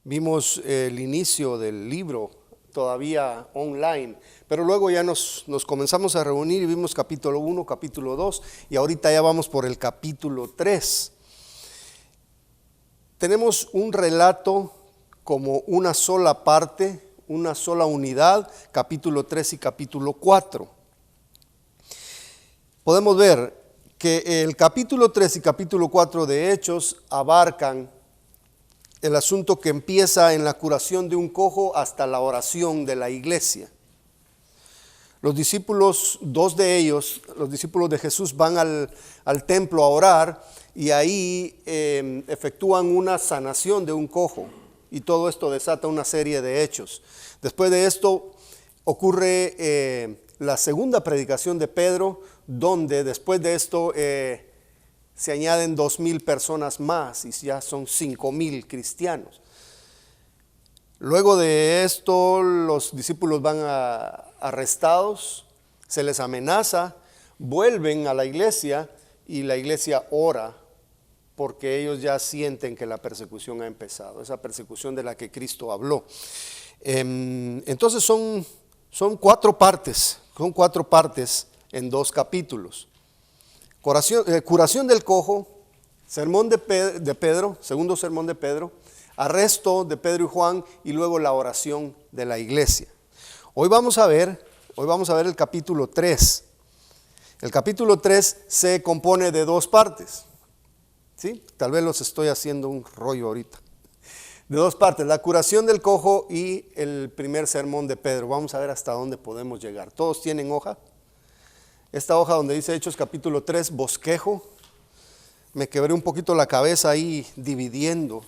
Vimos el inicio del libro todavía online, pero luego ya nos comenzamos a reunir y vimos capítulo 1, capítulo 2 y ahorita ya vamos por el capítulo 3. Tenemos un relato como una sola parte, una sola unidad, capítulo 3 y capítulo 4. Podemos ver que el capítulo 3 y capítulo 4 de Hechos abarcan el asunto que empieza en la curación de un cojo hasta la oración de la iglesia. Los discípulos, dos de ellos, los discípulos de Jesús, van al templo a orar y ahí efectúan una sanación de un cojo, y todo esto desata una serie de hechos. Después de esto ocurre la segunda predicación de Pedro, donde después de esto se añaden 2,000 personas más y ya son 5,000 cristianos. Luego de esto los discípulos van arrestados, se les amenaza, vuelven a la iglesia y la iglesia ora porque ellos ya sienten que la persecución ha empezado, esa persecución de la que Cristo habló. Entonces son cuatro partes en 2 capítulos. Curación del cojo, sermón de Pedro, segundo sermón de Pedro, arresto de Pedro y Juan y luego la oración de la iglesia. Hoy vamos a ver el capítulo 3. El capítulo 3 se compone de 2 partes. ¿Sí? Tal vez los estoy haciendo un rollo ahorita. De 2 partes, la curación del cojo y el primer sermón de Pedro. Vamos a ver hasta dónde podemos llegar. ¿Todos tienen hoja? Esta hoja donde dice Hechos capítulo 3, bosquejo. Me quebré un poquito la cabeza ahí dividiendo,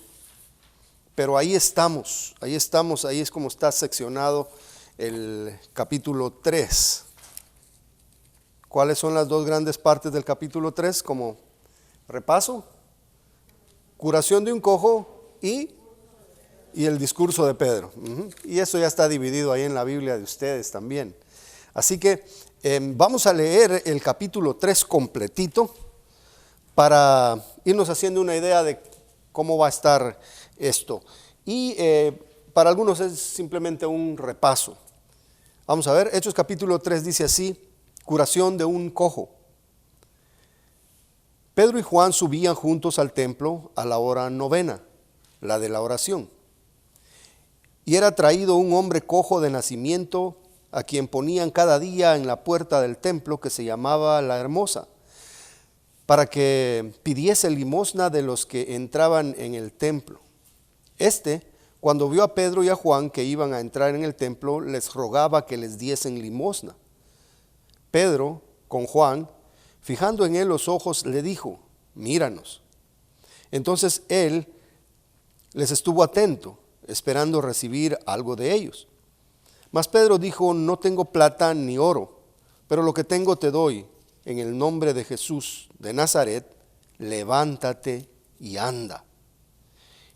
pero ahí estamos, ahí es como está seccionado el capítulo 3. ¿Cuáles son las 2 grandes partes del capítulo 3? Como repaso, curación de un cojo y el discurso de Pedro. Y eso ya está dividido ahí en la Biblia de ustedes también. Así que vamos a leer el capítulo 3 completito para irnos haciendo una idea de cómo va a estar esto. Y para algunos es simplemente un repaso. Vamos a ver, Hechos capítulo 3 dice así: curación de un cojo. Pedro y Juan subían juntos al templo a la hora 9, la de la oración. Y era traído un hombre cojo de nacimiento, a quien ponían cada día en la puerta del templo, que se llamaba La Hermosa, para que pidiese limosna de los que entraban en el templo. Cuando vio a Pedro y a Juan que iban a entrar en el templo, les rogaba que les diesen limosna. Pedro, con Juan, fijando en él los ojos, le dijo: míranos. Entonces él les estuvo atento, esperando recibir algo de ellos. Mas Pedro dijo: no tengo plata ni oro, pero lo que tengo te doy. En el nombre de Jesús de Nazaret, levántate y anda.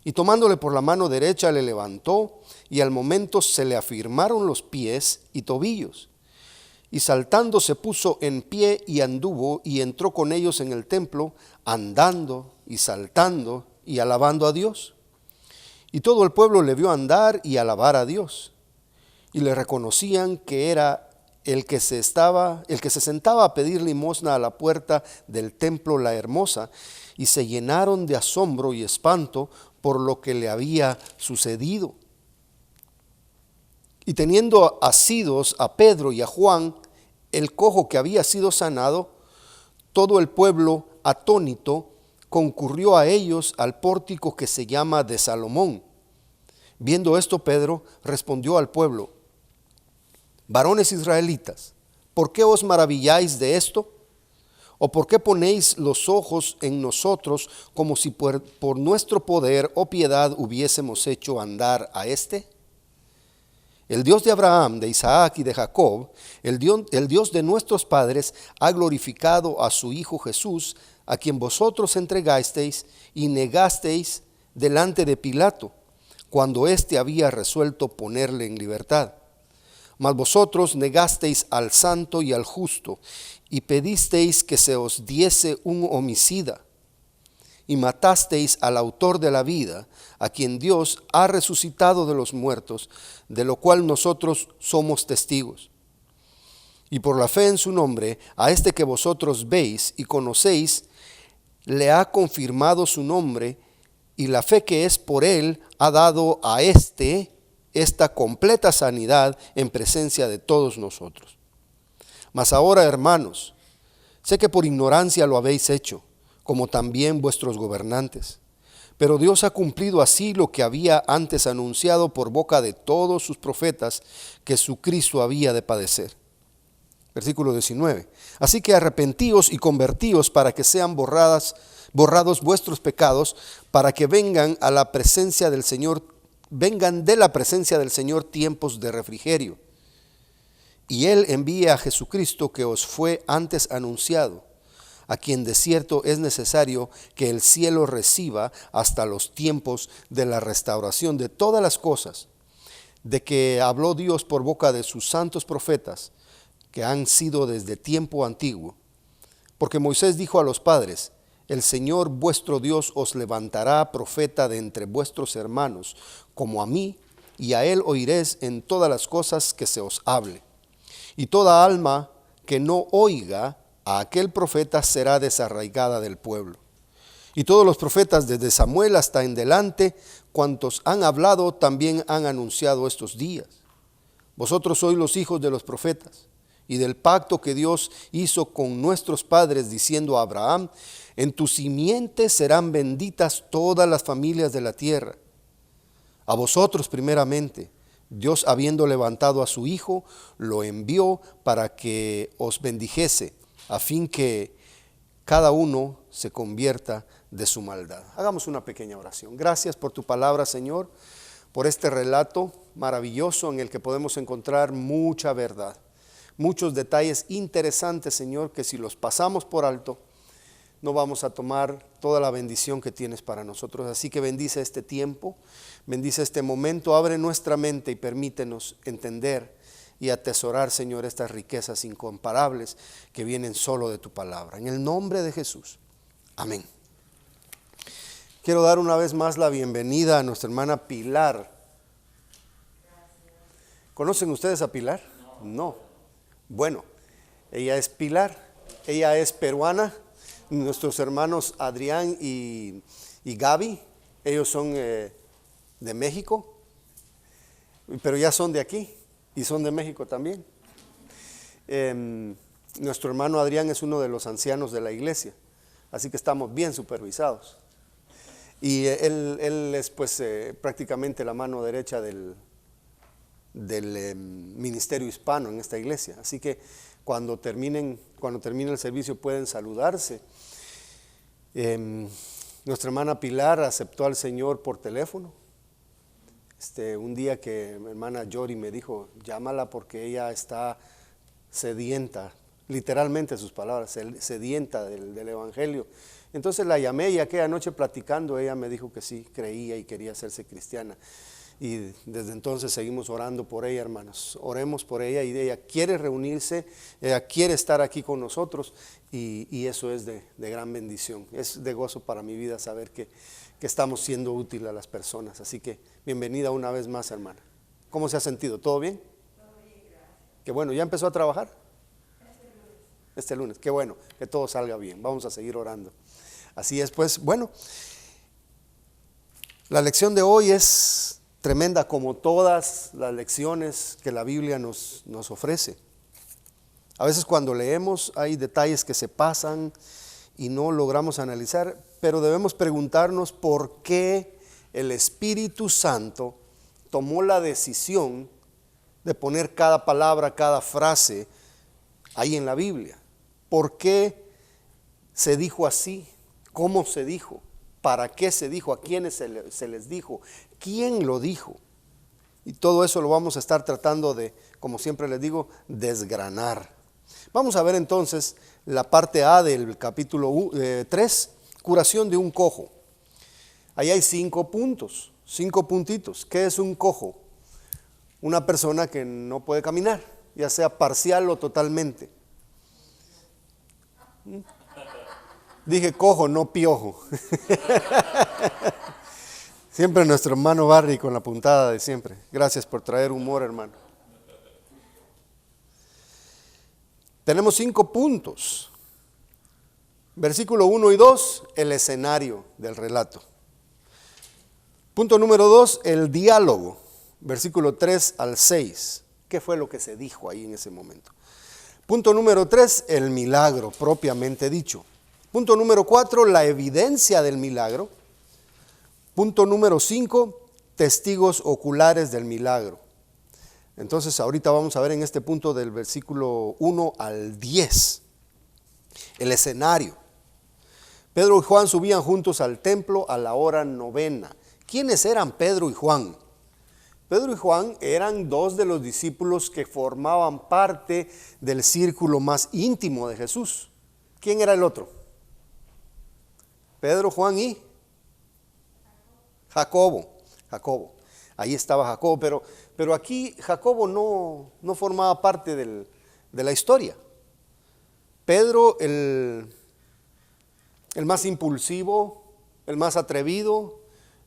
Y tomándole por la mano derecha le levantó, y al momento se le afirmaron los pies y tobillos. Y saltando se puso en pie y anduvo, y entró con ellos en el templo, andando y saltando y alabando a Dios. Y todo el pueblo le vio andar y alabar a Dios. Y le reconocían que era el que se sentaba a pedir limosna a la puerta del templo La Hermosa, y se llenaron de asombro y espanto por lo que le había sucedido. Y teniendo asidos a Pedro y a Juan, el cojo que había sido sanado, todo el pueblo atónito concurrió a ellos al pórtico que se llama de Salomón. Viendo esto, Pedro respondió al pueblo: varones israelitas, ¿por qué os maravilláis de esto? ¿O por qué ponéis los ojos en nosotros como si por nuestro poder o piedad hubiésemos hecho andar a éste? El Dios de Abraham, de Isaac y de Jacob, el Dios de nuestros padres, ha glorificado a su Hijo Jesús, a quien vosotros entregasteis y negasteis delante de Pilato, cuando éste había resuelto ponerle en libertad. Mas vosotros negasteis al santo y al justo, y pedisteis que se os diese un homicida. y matasteis al autor de la vida, a quien Dios ha resucitado de los muertos, de lo cual nosotros somos testigos. Y por la fe en su nombre, a este que vosotros veis y conocéis, le ha confirmado su nombre, y la fe que es por él ha dado a esta completa sanidad en presencia de todos nosotros. Mas ahora, hermanos, sé que por ignorancia lo habéis hecho, como también vuestros gobernantes. Pero Dios ha cumplido así lo que había antes anunciado por boca de todos sus profetas, que su Cristo había de padecer. Versículo 19. Así que arrepentíos y convertíos para que sean borrados vuestros pecados, para que vengan de la presencia del Señor tiempos de refrigerio. Y Él envía a Jesucristo, que os fue antes anunciado, a quien de cierto es necesario que el cielo reciba hasta los tiempos de la restauración de todas las cosas, de que habló Dios por boca de sus santos profetas, que han sido desde tiempo antiguo. Porque Moisés dijo a los padres: el Señor vuestro Dios os levantará profeta de entre vuestros hermanos, como a mí, y a él oiréis en todas las cosas que se os hable. Y toda alma que no oiga a aquel profeta será desarraigada del pueblo. Y todos los profetas desde Samuel hasta en delante, cuantos han hablado, también han anunciado estos días. Vosotros sois los hijos de los profetas, y del pacto que Dios hizo con nuestros padres, diciendo a Abraham: en tu simiente serán benditas todas las familias de la tierra. A vosotros primeramente, Dios, habiendo levantado a su Hijo, lo envió para que os bendijese, a fin que cada uno se convierta de su maldad. Hagamos una pequeña oración. Gracias por tu palabra, Señor, por este relato maravilloso en el que podemos encontrar mucha verdad, muchos detalles interesantes, Señor, que si los pasamos por alto, no vamos a tomar toda la bendición que tienes para nosotros. Así que bendice este tiempo, bendice este momento, abre nuestra mente y permítenos entender y atesorar, Señor, estas riquezas incomparables que vienen solo de tu palabra. En el nombre de Jesús. Amén. Quiero dar una vez más la bienvenida a nuestra hermana Pilar. ¿Conocen ustedes a Pilar? No. Bueno, ella es Pilar, ella es peruana. Nuestros hermanos Adrián y Gaby, ellos son de México, pero ya son de aquí y son de México también. Nuestro hermano Adrián es uno de los ancianos de la iglesia, así que estamos bien supervisados. Y él es pues prácticamente la mano derecha del ministerio hispano en esta iglesia. Así que cuando termine el servicio pueden saludarse. Nuestra hermana Pilar aceptó al Señor por teléfono. Un día que mi hermana Yori me dijo: llámala porque ella está sedienta, literalmente sus palabras, sedienta del evangelio. Entonces la llamé y aquella noche platicando ella me dijo que sí, creía y quería hacerse cristiana. Y desde entonces seguimos orando por ella, hermanos. Oremos por ella, y ella quiere reunirse, ella quiere estar aquí con nosotros, y eso es de gran bendición. Es de gozo para mi vida saber que estamos siendo útiles a las personas. Así que bienvenida una vez más, hermana. ¿Cómo se ha sentido? ¿Todo bien? Todo bien, gracias. Qué bueno. ¿Ya empezó a trabajar? Este lunes. Qué bueno, que todo salga bien. Vamos a seguir orando. Así es, pues, bueno. La lección de hoy es tremenda, como todas las lecciones que la Biblia nos ofrece. A veces cuando leemos hay detalles que se pasan y no logramos analizar, pero debemos preguntarnos por qué el Espíritu Santo tomó la decisión de poner cada palabra, cada frase ahí en la Biblia. ¿Por qué se dijo así? ¿Cómo se dijo? ¿Para qué se dijo? ¿A quiénes se les dijo? ¿Quién lo dijo? Y todo eso lo vamos a estar tratando de, como siempre les digo, desgranar. Vamos a ver entonces la parte A del capítulo 3, curación de un cojo. Ahí hay 5 puntos, 5 puntitos. ¿Qué es un cojo? Una persona que no puede caminar, ya sea parcial o totalmente. Dije cojo, no piojo. Siempre nuestro hermano Barry con la puntada de siempre. Gracias por traer humor, hermano. Tenemos 5 puntos. Versículo 1 y 2, el escenario del relato. Punto número 2, el diálogo. Versículo 3 al 6. ¿Qué fue lo que se dijo ahí en ese momento? Punto número 3, el milagro propiamente dicho. Punto número 4, la evidencia del milagro. Punto número 5, testigos oculares del milagro. Entonces ahorita vamos a ver en este punto del versículo 1 al 10, el escenario. Pedro y Juan subían juntos al templo a la hora novena. ¿Quiénes eran Pedro y Juan? Pedro y Juan eran 2 de los discípulos que formaban parte del círculo más íntimo de Jesús. ¿Quién era el otro? Pedro, Juan y Jacobo. Ahí estaba Jacobo, pero aquí Jacobo no formaba parte de la historia. Pedro, el más impulsivo, el más atrevido,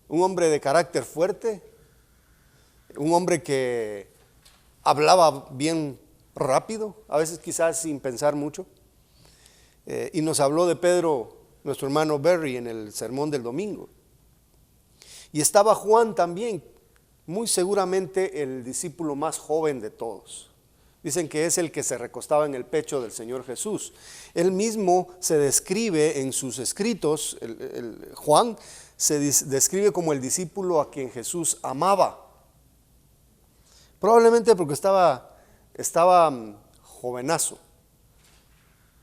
un hombre de carácter fuerte, un hombre que hablaba bien rápido, a veces quizás sin pensar mucho. Y nos habló de Pedro nuestro hermano Berry en el sermón del domingo. Y estaba Juan también, muy seguramente el discípulo más joven de todos. Dicen que es el que se recostaba en el pecho del Señor Jesús. Él mismo se describe en sus escritos, Juan se describe como el discípulo a quien Jesús amaba. Probablemente porque estaba jovenazo.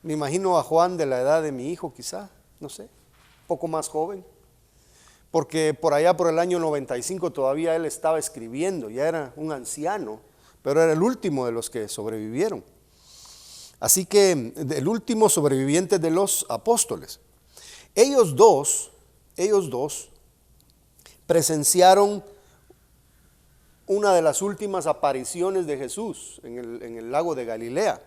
Me imagino a Juan de la edad de mi hijo quizá, no sé, poco más joven. Porque por allá por el año 95 todavía él estaba escribiendo, ya era un anciano, pero era el último de los que sobrevivieron. Así que el último sobreviviente de los apóstoles. Ellos dos presenciaron una de las últimas apariciones de Jesús en el lago de Galilea,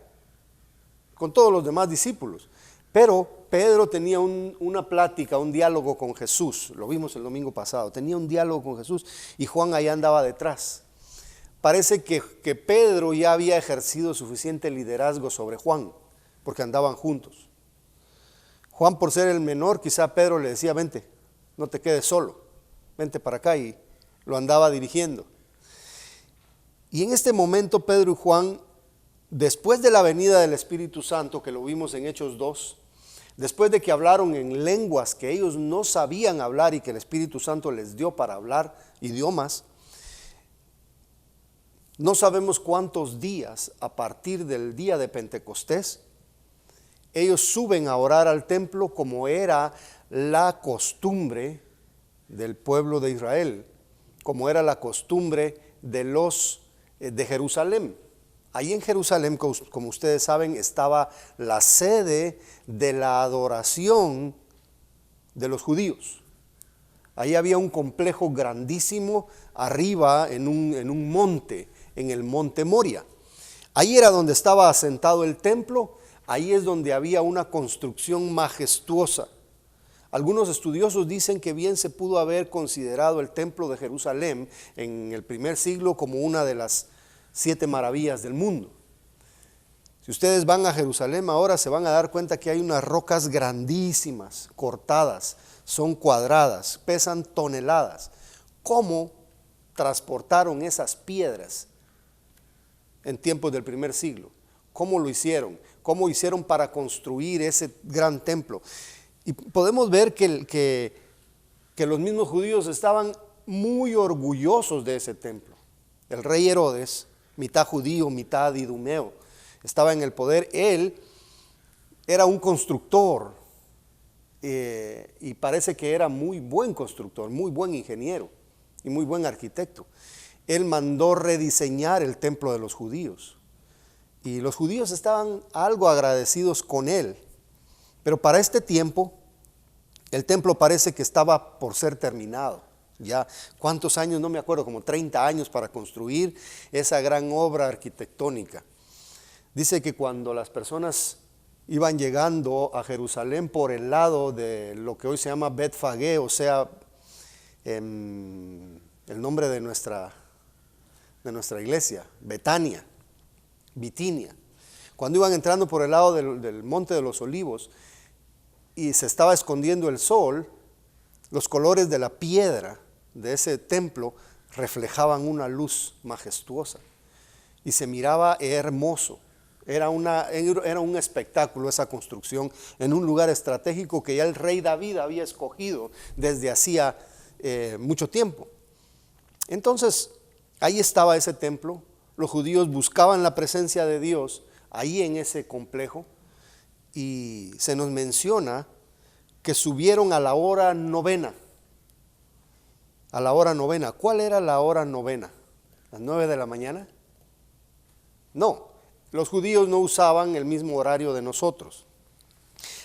con todos los demás discípulos. Pero Pedro tenía una plática, un diálogo con Jesús, lo vimos el domingo pasado, tenía un diálogo con Jesús y Juan allá andaba detrás. Parece que Pedro ya había ejercido suficiente liderazgo sobre Juan, porque andaban juntos. Juan, por ser el menor, quizá Pedro le decía, vente, no te quedes solo, vente para acá, y lo andaba dirigiendo. Y en este momento Pedro y Juan, después de la venida del Espíritu Santo, que lo vimos en Hechos 2, después de que hablaron en lenguas que ellos no sabían hablar y que el Espíritu Santo les dio para hablar idiomas, no sabemos cuántos días a partir del día de Pentecostés, ellos suben a orar al templo como era la costumbre del pueblo de Israel, como era la costumbre de Jerusalén. Ahí en Jerusalén, como ustedes saben, estaba la sede de la adoración de los judíos. Ahí había un complejo grandísimo arriba en un monte, en el monte Moria. Ahí era donde estaba asentado el templo, ahí es donde había una construcción majestuosa. Algunos estudiosos dicen que bien se pudo haber considerado el templo de Jerusalén en el primer siglo como una de las 7 maravillas del mundo. Si ustedes van a Jerusalén ahora se van a dar cuenta que hay unas rocas grandísimas, cortadas, son cuadradas, pesan toneladas. ¿Cómo transportaron esas piedras en tiempos del primer siglo? ¿Cómo lo hicieron? ¿Cómo hicieron para construir ese gran templo? Y podemos ver que los mismos judíos estaban muy orgullosos de ese templo. El rey Herodes, mitad judío, mitad idumeo, estaba en el poder. Él era un constructor y parece que era muy buen constructor, muy buen ingeniero y muy buen arquitecto. Él mandó rediseñar el templo de los judíos y los judíos estaban algo agradecidos con él. Pero para este tiempo el templo parece que estaba por ser terminado. Ya, ¿cuántos años? No me acuerdo, como 30 años para construir esa gran obra arquitectónica. Dice que cuando las personas iban llegando a Jerusalén por el lado de lo que hoy se llama Betfagé, o sea, el nombre de nuestra iglesia, Betania, Bitinia. Cuando iban entrando por el lado del Monte de los Olivos y se estaba escondiendo el sol, los colores de la piedra de ese templo reflejaban una luz majestuosa y se miraba hermoso. Era un espectáculo esa construcción en un lugar estratégico que ya el rey David había escogido desde hacía mucho tiempo. Entonces, ahí estaba ese templo. Los judíos buscaban la presencia de Dios ahí en ese complejo, y se nos menciona que subieron a la hora novena. A la hora novena. ¿Cuál era la hora novena? ¿Las 9 de la mañana? No. Los judíos no usaban el mismo horario de nosotros.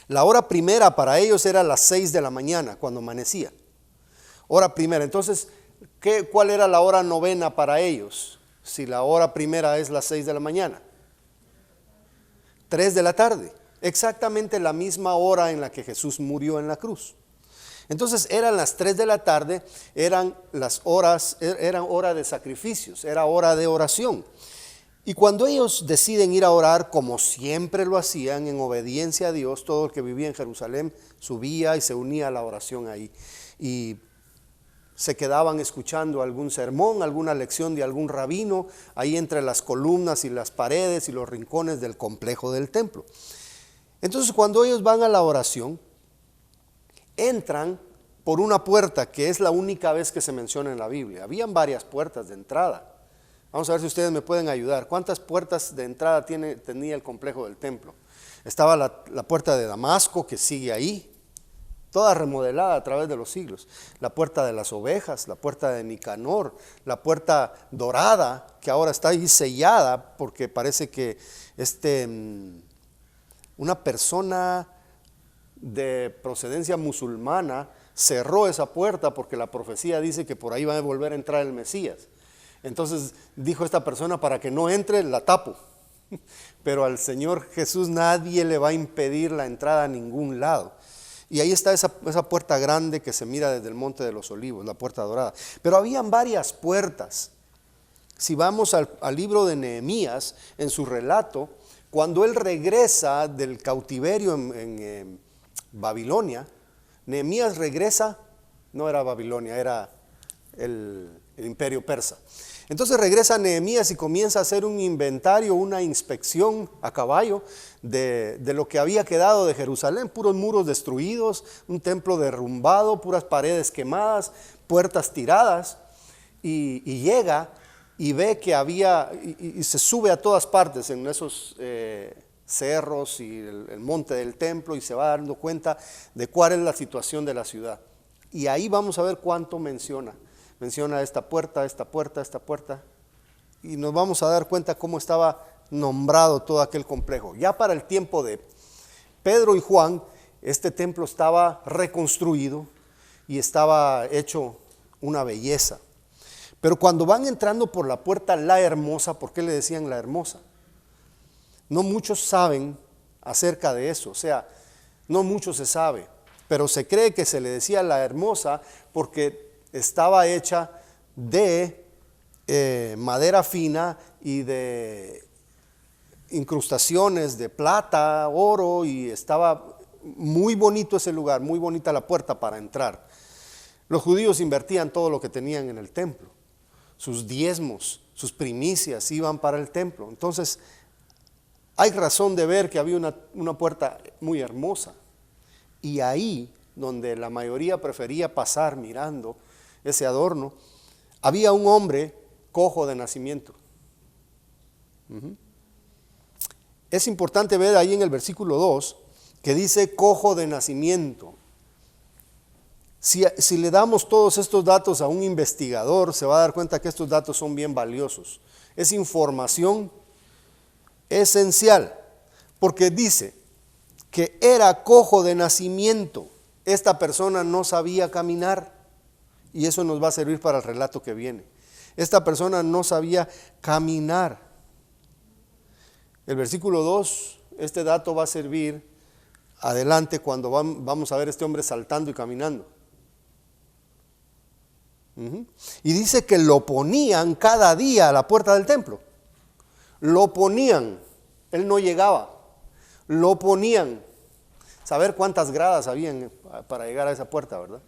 La hora primera para ellos era las 6 de la mañana, cuando amanecía. Hora primera. Entonces, ¿cuál era la hora novena para ellos? Si la hora primera es las 6 de la mañana. 3 de la tarde. Exactamente la misma hora en la que Jesús murió en la cruz. Entonces eran las 3 de la tarde, eran hora de sacrificios, era hora de oración. Y cuando ellos deciden ir a orar, como siempre lo hacían en obediencia a Dios, todo el que vivía en Jerusalén subía y se unía a la oración ahí. Y se quedaban escuchando algún sermón, alguna lección de algún rabino, ahí entre las columnas y las paredes y los rincones del complejo del templo. Entonces cuando ellos van a la oración, entran por una puerta que es la única vez que se menciona en la Biblia. Habían varias puertas de entrada. Vamos a ver si ustedes me pueden ayudar. ¿Cuántas puertas de entrada tenía el complejo del templo? Estaba la puerta de Damasco, que sigue ahí, toda remodelada a través de los siglos. La puerta de las ovejas, la puerta de Nicanor, la puerta dorada, que ahora está ahí sellada porque parece que una persona de procedencia musulmana cerró esa puerta porque la profecía dice que por ahí va a volver a entrar el Mesías. Entonces dijo esta persona: para que no entre, la tapo. Pero al Señor Jesús nadie le va a impedir la entrada a ningún lado. Y ahí está esa puerta grande que se mira desde el Monte de los Olivos, la puerta dorada. Pero habían varias puertas. Si vamos al libro de Nehemías, en su relato, cuando él regresa del cautiverio en Babilonia, Nehemías regresa, no era Babilonia, era el imperio persa. Entonces regresa Nehemías y comienza a hacer un inventario, una inspección a caballo de lo que había quedado de Jerusalén: puros muros destruidos, un templo derrumbado, puras paredes quemadas, puertas tiradas, y llega y ve que había, y se sube a todas partes en esos cerros y el monte del templo, y se va dando cuenta de cuál es la situación de la ciudad. Y ahí vamos a ver cuánto menciona esta puerta, y nos vamos a dar cuenta cómo estaba nombrado todo aquel complejo. Ya para el tiempo de Pedro y Juan, este templo estaba reconstruido y estaba hecho una belleza. Pero cuando van entrando por la puerta La Hermosa, ¿por qué le decían La Hermosa? No muchos saben acerca de eso, o sea, no mucho se sabe, pero se cree que se le decía La Hermosa porque estaba hecha de madera fina y de incrustaciones de plata, oro, y estaba muy bonito ese lugar, muy bonita la puerta para entrar. Los judíos invertían todo lo que tenían en el templo, sus diezmos, sus primicias iban para el templo. Entonces hay razón de ver que había una puerta muy hermosa, y ahí donde la mayoría prefería pasar mirando ese adorno, había un hombre cojo de nacimiento. Es importante ver ahí en el versículo 2 que dice cojo de nacimiento. Si le damos todos estos datos a un investigador, se va a dar cuenta que estos datos son bien valiosos. Es información esencial, porque dice que era cojo de nacimiento. Esta persona no sabía caminar, y eso nos va a servir para el relato que viene. Esta persona no sabía caminar. El versículo 2 este dato va a servir adelante cuando vamos a ver a este hombre saltando y caminando. Y dice que lo ponían cada día a la puerta del templo. Lo ponían, él no llegaba, lo ponían. Saber cuántas gradas habían para llegar a esa puerta, ¿verdad?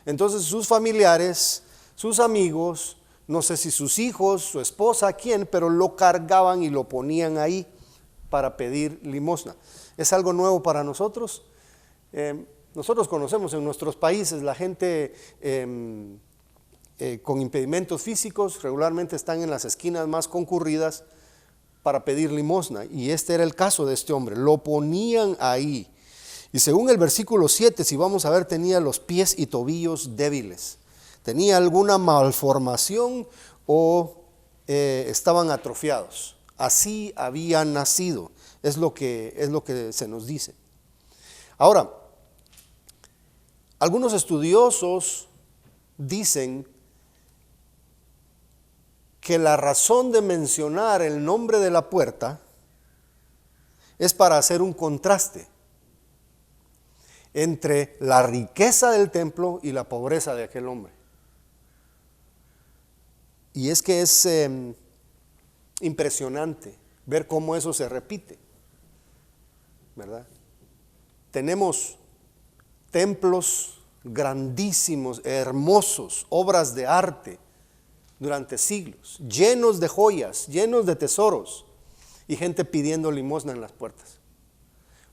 Entonces sus familiares, sus amigos, no sé si sus hijos, su esposa, quién, pero lo cargaban y lo ponían ahí para pedir limosna. ¿Es algo nuevo para nosotros? Nosotros conocemos en nuestros países la gente con impedimentos físicos regularmente están en las esquinas más concurridas para pedir limosna, y este era el caso de este hombre, lo ponían ahí. Y según el versículo 7, si vamos a ver, tenía los pies y tobillos débiles, tenía alguna malformación o estaban atrofiados, así había nacido, es lo que se nos dice. Ahora, algunos estudiosos dicen que la razón de mencionar el nombre de la puerta es para hacer un contraste entre la riqueza del templo y la pobreza de aquel hombre. Y es que es impresionante ver cómo eso se repite, ¿verdad? Tenemos templos grandísimos, hermosos, obras de arte durante siglos, llenos de joyas, llenos de tesoros, y gente pidiendo limosna en las puertas.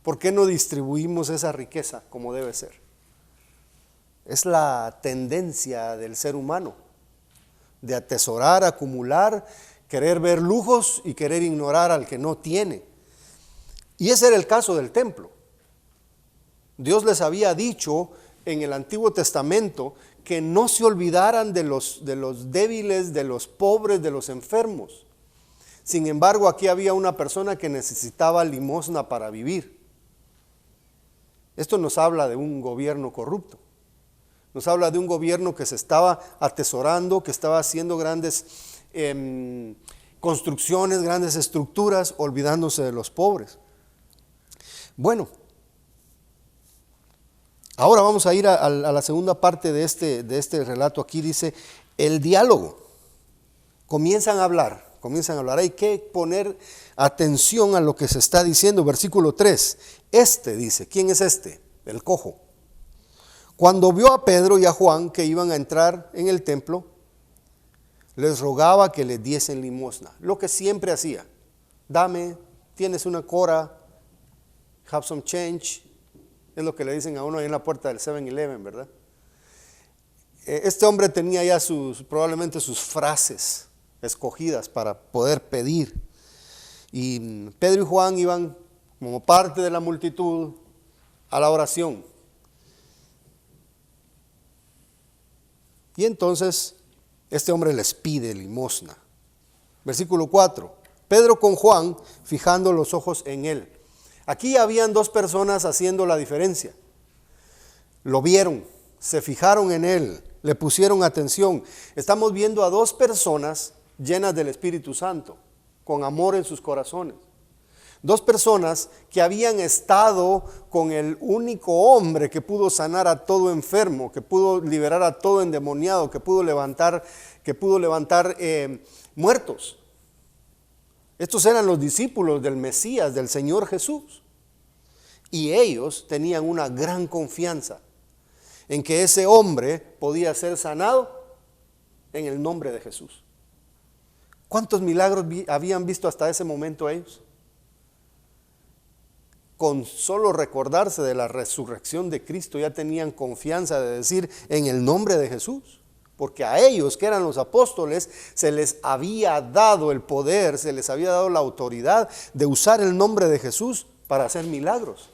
¿Por qué no distribuimos esa riqueza como debe ser? Es la tendencia del ser humano de atesorar, acumular, querer ver lujos y querer ignorar al que no tiene. Y ese era el caso del templo. Dios les había dicho en el Antiguo Testamento que no se olvidaran de los débiles, de los pobres, de los enfermos. Sin embargo, aquí había una persona que necesitaba limosna para vivir. Esto nos habla de un gobierno corrupto. Nos habla de un gobierno que se estaba atesorando, que estaba haciendo grandes construcciones, grandes estructuras, olvidándose de los pobres. Bueno, ahora vamos a ir a la segunda parte de este relato. Aquí dice el diálogo. Comienzan a hablar. Hay que poner atención a lo que se está diciendo. Versículo 3. Dice, ¿quién es este? El cojo. Cuando vio a Pedro y a Juan que iban a entrar en el templo, les rogaba que les diesen limosna. Lo que siempre hacía. Dame, tienes una cora, have some change. Es lo que le dicen a uno ahí en la puerta del 7-Eleven, ¿verdad? Este hombre tenía ya probablemente sus frases escogidas para poder pedir. Y Pedro y Juan iban como parte de la multitud a la oración. Y entonces este hombre les pide limosna. Versículo 4. Pedro con Juan fijando los ojos en él. Aquí habían dos personas haciendo la diferencia. Lo vieron, se fijaron en él, le pusieron atención. Estamos viendo a dos personas llenas del Espíritu Santo, con amor en sus corazones. Dos personas que habían estado con el único hombre que pudo sanar a todo enfermo, que pudo liberar a todo endemoniado, que pudo levantar muertos. Estos eran los discípulos del Mesías, del Señor Jesús. Y ellos tenían una gran confianza en que ese hombre podía ser sanado en el nombre de Jesús. ¿Cuántos milagros habían visto hasta ese momento ellos? Con solo recordarse de la resurrección de Cristo ya tenían confianza de decir en el nombre de Jesús. Porque a ellos, que eran los apóstoles, se les había dado el poder, se les había dado la autoridad de usar el nombre de Jesús para hacer milagros.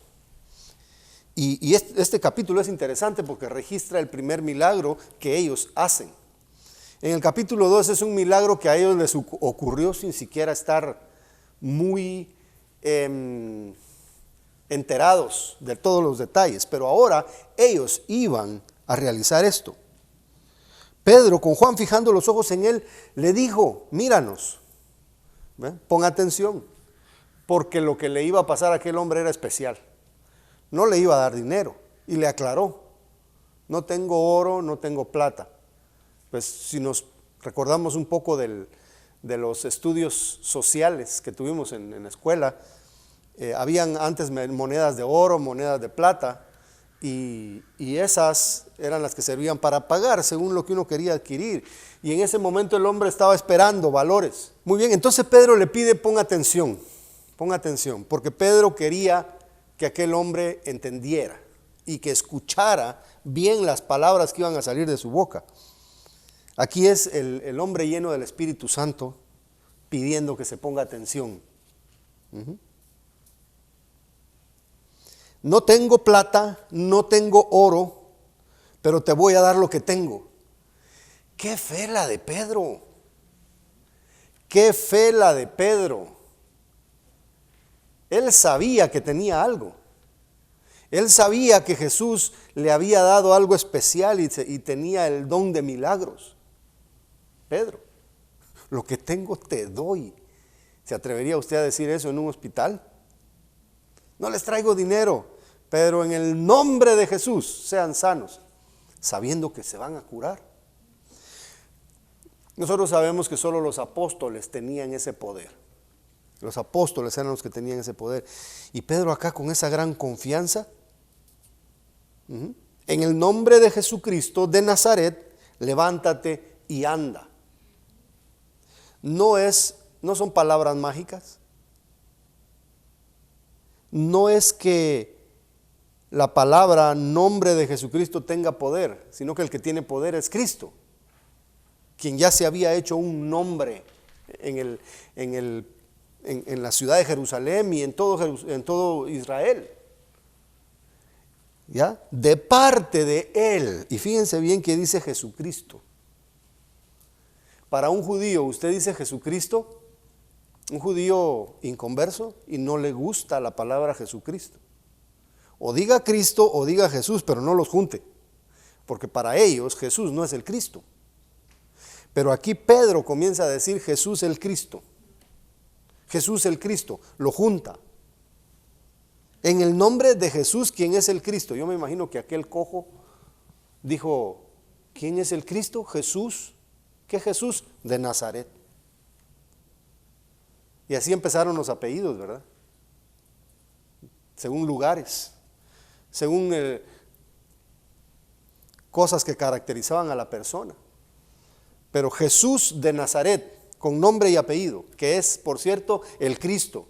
Y este capítulo es interesante porque registra el primer milagro que ellos hacen. En el capítulo 2 es un milagro que a ellos les ocurrió sin siquiera estar muy enterados de todos los detalles. Pero ahora ellos iban a realizar esto. Pedro, con Juan fijando los ojos en él, le dijo, míranos, pon atención, porque lo que le iba a pasar a aquel hombre era especial. No le iba a dar dinero y le aclaró: no tengo oro, no tengo plata. Pues si nos recordamos un poco de los estudios sociales que tuvimos en la escuela, habían antes monedas de oro, monedas de plata, y esas eran las que servían para pagar según lo que uno quería adquirir. Y en ese momento el hombre estaba esperando valores. Muy bien, entonces Pedro le pide: ponga atención, porque Pedro quería que aquel hombre entendiera y que escuchara bien las palabras que iban a salir de su boca. Aquí es el hombre lleno del Espíritu Santo pidiendo que se ponga atención. No tengo plata, no tengo oro, pero te voy a dar lo que tengo. ¡Qué fe la de Pedro! ¡Qué fe la de Pedro! Él sabía que tenía algo. Él sabía que Jesús le había dado algo especial y tenía el don de milagros. Pedro, lo que tengo te doy. ¿Se atrevería usted a decir eso en un hospital? No les traigo dinero, pero en el nombre de Jesús sean sanos, sabiendo que se van a curar. Nosotros sabemos que solo los apóstoles tenían ese poder. Los apóstoles eran los que tenían ese poder. Y Pedro acá con esa gran confianza, en el nombre de Jesucristo de Nazaret, levántate y anda. No son palabras mágicas. No es que la palabra nombre de Jesucristo tenga poder, sino que el que tiene poder es Cristo, quien ya se había hecho un nombre en la ciudad de Jerusalén y en todo Israel. ¿Ya? De parte de Él. Y fíjense bien que dice Jesucristo. Para un judío, usted dice Jesucristo, un judío inconverso, y no le gusta la palabra Jesucristo. O diga Cristo o diga Jesús, pero no los junte, porque para ellos Jesús no es el Cristo. Pero aquí Pedro comienza a decir Jesús el Cristo. Jesús el Cristo, lo junta. En el nombre de Jesús, ¿quién es el Cristo? Yo me imagino que aquel cojo dijo: ¿quién es el Cristo? Jesús. ¿Qué Jesús? De Nazaret. Y así empezaron los apellidos, ¿verdad? Según lugares, según cosas que caracterizaban a la persona. Pero Jesús de Nazaret, con nombre y apellido, que es, por cierto, el Cristo.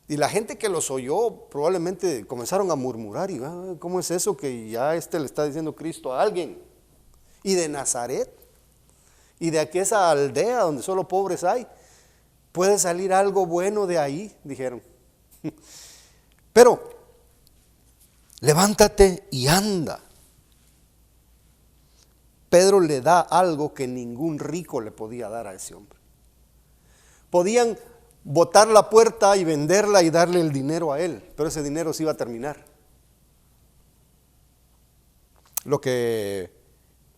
Y la gente que los oyó probablemente comenzaron a murmurar: y ¿cómo es eso que ya le está diciendo Cristo a alguien? Y de Nazaret, y de aquí esa aldea donde solo pobres hay, puede salir algo bueno de ahí, dijeron. Pero levántate y anda. Pedro le da algo que ningún rico le podía dar a ese hombre. Podían botar la puerta y venderla y darle el dinero a él, pero ese dinero se iba a terminar. Lo que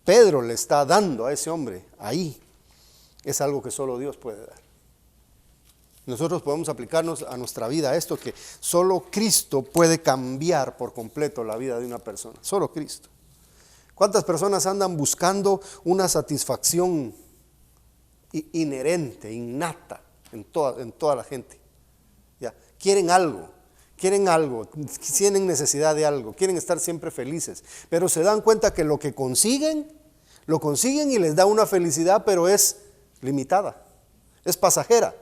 Pedro le está dando a ese hombre ahí es algo que solo Dios puede dar. Nosotros podemos aplicarnos a nuestra vida esto, que solo Cristo puede cambiar por completo la vida de una persona. Solo Cristo. ¿Cuántas personas andan buscando una satisfacción inherente, innata en toda la gente? ¿Ya? Quieren algo, tienen necesidad de algo, quieren estar siempre felices, pero se dan cuenta que lo consiguen y les da una felicidad, pero es limitada, es pasajera.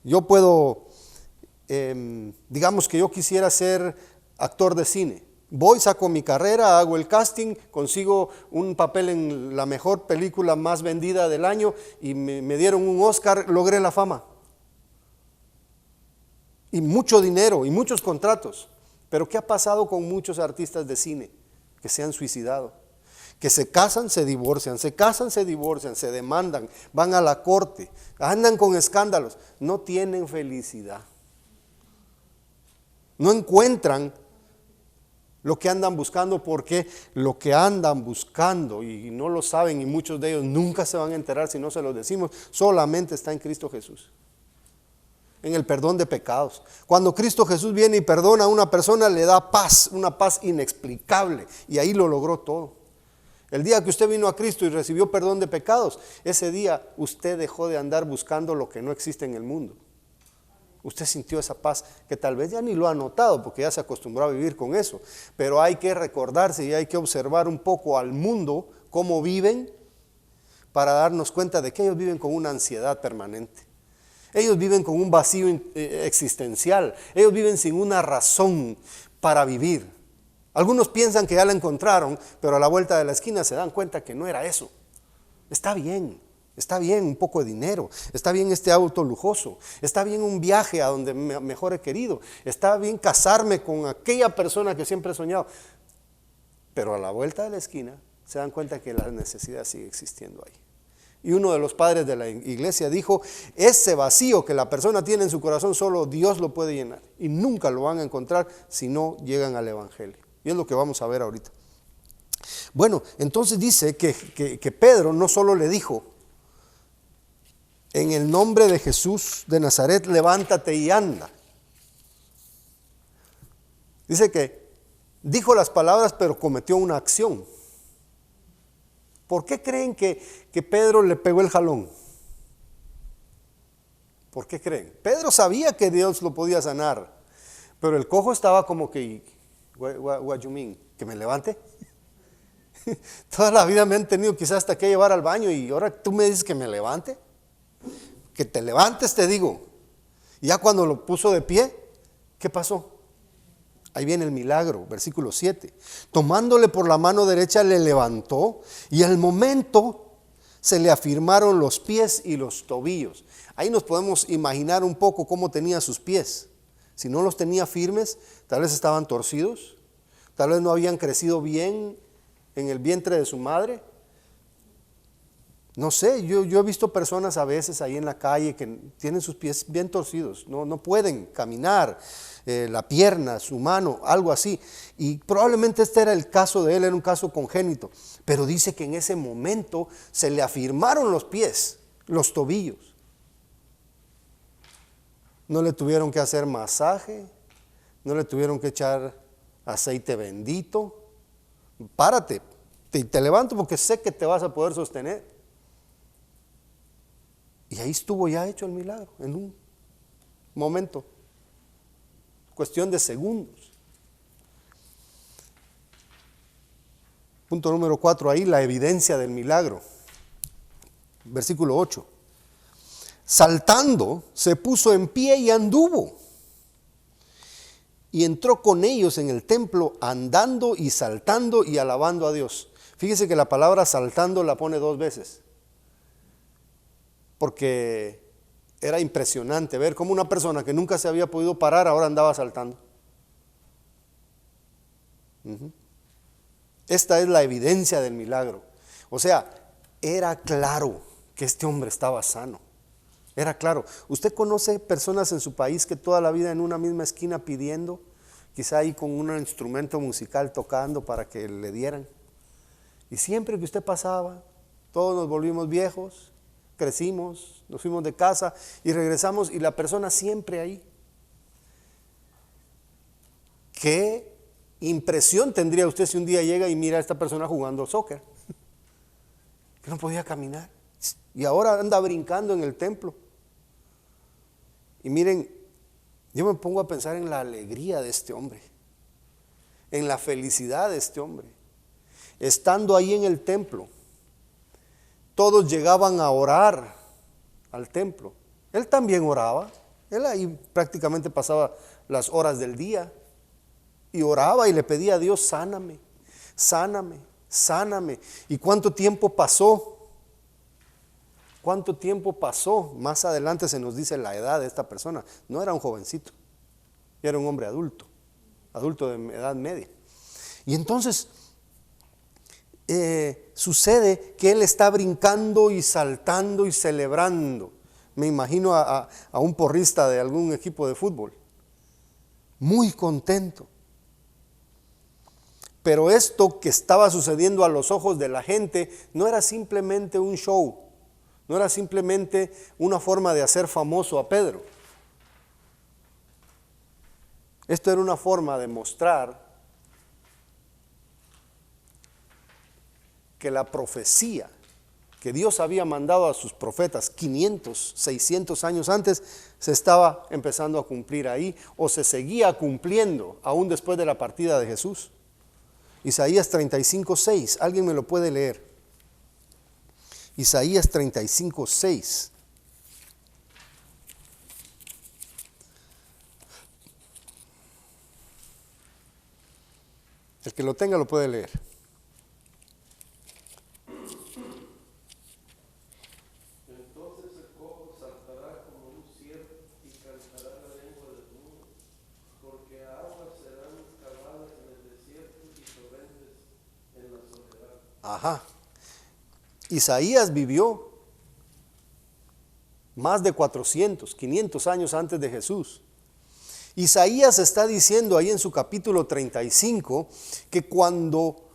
Yo puedo, digamos que yo quisiera ser actor de cine. Voy, saco mi carrera, hago el casting, consigo un papel en la mejor película más vendida del año y me dieron un Oscar, logré la fama. Y mucho dinero y muchos contratos. Pero ¿qué ha pasado con muchos artistas de cine que se han suicidado? Que se casan, se divorcian, se demandan, van a la corte, andan con escándalos, no tienen felicidad. No encuentran lo que andan buscando, porque lo que andan buscando, y no lo saben, y muchos de ellos nunca se van a enterar si no se lo decimos, solamente está en Cristo Jesús. en el perdón de pecados. Cuando Cristo Jesús viene y perdona a una persona, le da paz, una paz inexplicable, y ahí lo logró todo. El día que usted vino a Cristo y recibió perdón de pecados, ese día usted dejó de andar buscando lo que no existe en el mundo. Usted sintió esa paz que tal vez ya ni lo ha notado porque ya se acostumbró a vivir con eso. Pero hay que recordarse y hay que observar un poco al mundo, cómo viven, para darnos cuenta de que ellos viven con una ansiedad permanente. Ellos viven con un vacío existencial. Ellos viven sin una razón para vivir. Algunos piensan que ya la encontraron, pero a la vuelta de la esquina se dan cuenta que no era eso. Está bien un poco de dinero, está bien este auto lujoso, está bien un viaje a donde mejor he querido, está bien casarme con aquella persona que siempre he soñado. Pero a la vuelta de la esquina se dan cuenta que la necesidad sigue existiendo ahí. Y uno de los padres de la iglesia dijo, ese vacío que la persona tiene en su corazón solo Dios lo puede llenar. Y nunca lo van a encontrar si no llegan al evangelio. Y es lo que vamos a ver ahorita. Bueno, entonces dice que Pedro no solo le dijo, en el nombre de Jesús de Nazaret, levántate y anda. Dice que dijo las palabras, pero cometió una acción. ¿Por qué creen que Pedro le pegó el jalón? ¿Por qué creen? Pedro sabía que Dios lo podía sanar, pero el cojo estaba como que, what you mean? ¿Que me levante? Toda la vida me han tenido quizás hasta que llevar al baño y ahora tú me dices que me levante. Que te levantes, te digo. Y ya cuando lo puso de pie, ¿qué pasó? Ahí viene el milagro, versículo 7. Tomándole por la mano derecha le levantó y al momento se le afirmaron los pies y los tobillos. Ahí nos podemos imaginar un poco cómo tenía sus pies. Si no los tenía firmes, tal vez estaban torcidos, tal vez no habían crecido bien en el vientre de su madre. No sé, yo he visto personas a veces ahí en la calle que tienen sus pies bien torcidos, no pueden caminar, la pierna, su mano, algo así. Y probablemente este era el caso de él, era un caso congénito. Pero dice que en ese momento se le afirmaron los pies, los tobillos. No le tuvieron que hacer masaje, no le tuvieron que echar aceite bendito. Párate, te levanto porque sé que te vas a poder sostener. Y ahí estuvo ya hecho el milagro, en un momento, cuestión de segundos. Punto número 4, ahí la evidencia del milagro. Versículo 8. Saltando, se puso en pie y anduvo. Y entró con ellos en el templo, andando y saltando y alabando a Dios. Fíjese que la palabra saltando la pone 2 veces. Porque era impresionante ver cómo una persona que nunca se había podido parar ahora andaba saltando. Esta es la evidencia del milagro. O sea, era claro que este hombre estaba sano. Era claro. ¿Usted conoce personas en su país que toda la vida en una misma esquina pidiendo, quizá ahí con un instrumento musical tocando para que le dieran? Y siempre que usted pasaba, todos nos volvimos viejos, crecimos, nos fuimos de casa y regresamos y la persona siempre ahí. ¿Qué impresión tendría usted si un día llega y mira a esta persona jugando soccer? Que no podía caminar y ahora anda brincando en el templo. Y miren, yo me pongo a pensar en la alegría de este hombre, en la felicidad de este hombre, estando ahí en el templo. Todos llegaban a orar al templo. Él también oraba. Él ahí prácticamente pasaba las horas del día y oraba y le pedía a Dios, sáname, sáname, sáname. ¿Y cuánto tiempo pasó? ¿Cuánto tiempo pasó? Más adelante se nos dice la edad de esta persona. No era un jovencito, era un hombre adulto, adulto de edad media. Y entonces sucede que él está brincando y saltando y celebrando. Me imagino a un porrista de algún equipo de fútbol, muy contento. Pero esto que estaba sucediendo a los ojos de la gente no era simplemente un show, no era simplemente una forma de hacer famoso a Pedro. Esto era una forma de mostrar que la profecía que Dios había mandado a sus profetas 500, 600 años antes, se estaba empezando a cumplir ahí, o se seguía cumpliendo aún después de la partida de Jesús. Isaías 35:6, ¿alguien me lo puede leer? Isaías 35:6. El que lo tenga lo puede leer. Entonces el cojo saltará como un ciervo y cantará la lengua del mundo, porque aguas serán cavadas en el desierto y torrentes en la soledad. Ajá. Isaías vivió más de 400, 500 años antes de Jesús. Isaías está diciendo ahí en su capítulo 35 que cuando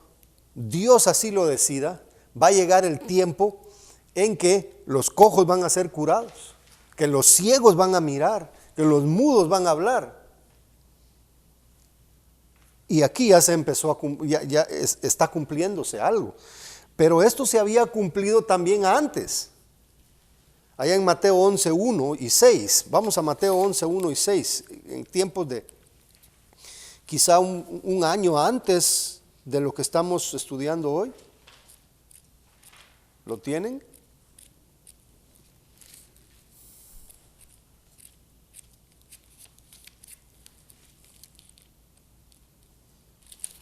Dios así lo decida, va a llegar el tiempo en que los cojos van a ser curados, que los ciegos van a mirar, que los mudos van a hablar. Y aquí ya se empezó está cumpliéndose algo. Pero esto se había cumplido también antes. Allá en Mateo 11:1 y 6. Vamos a Mateo 11:1 y 6. En tiempos de quizá un año antes de lo que estamos estudiando hoy. ¿Lo tienen?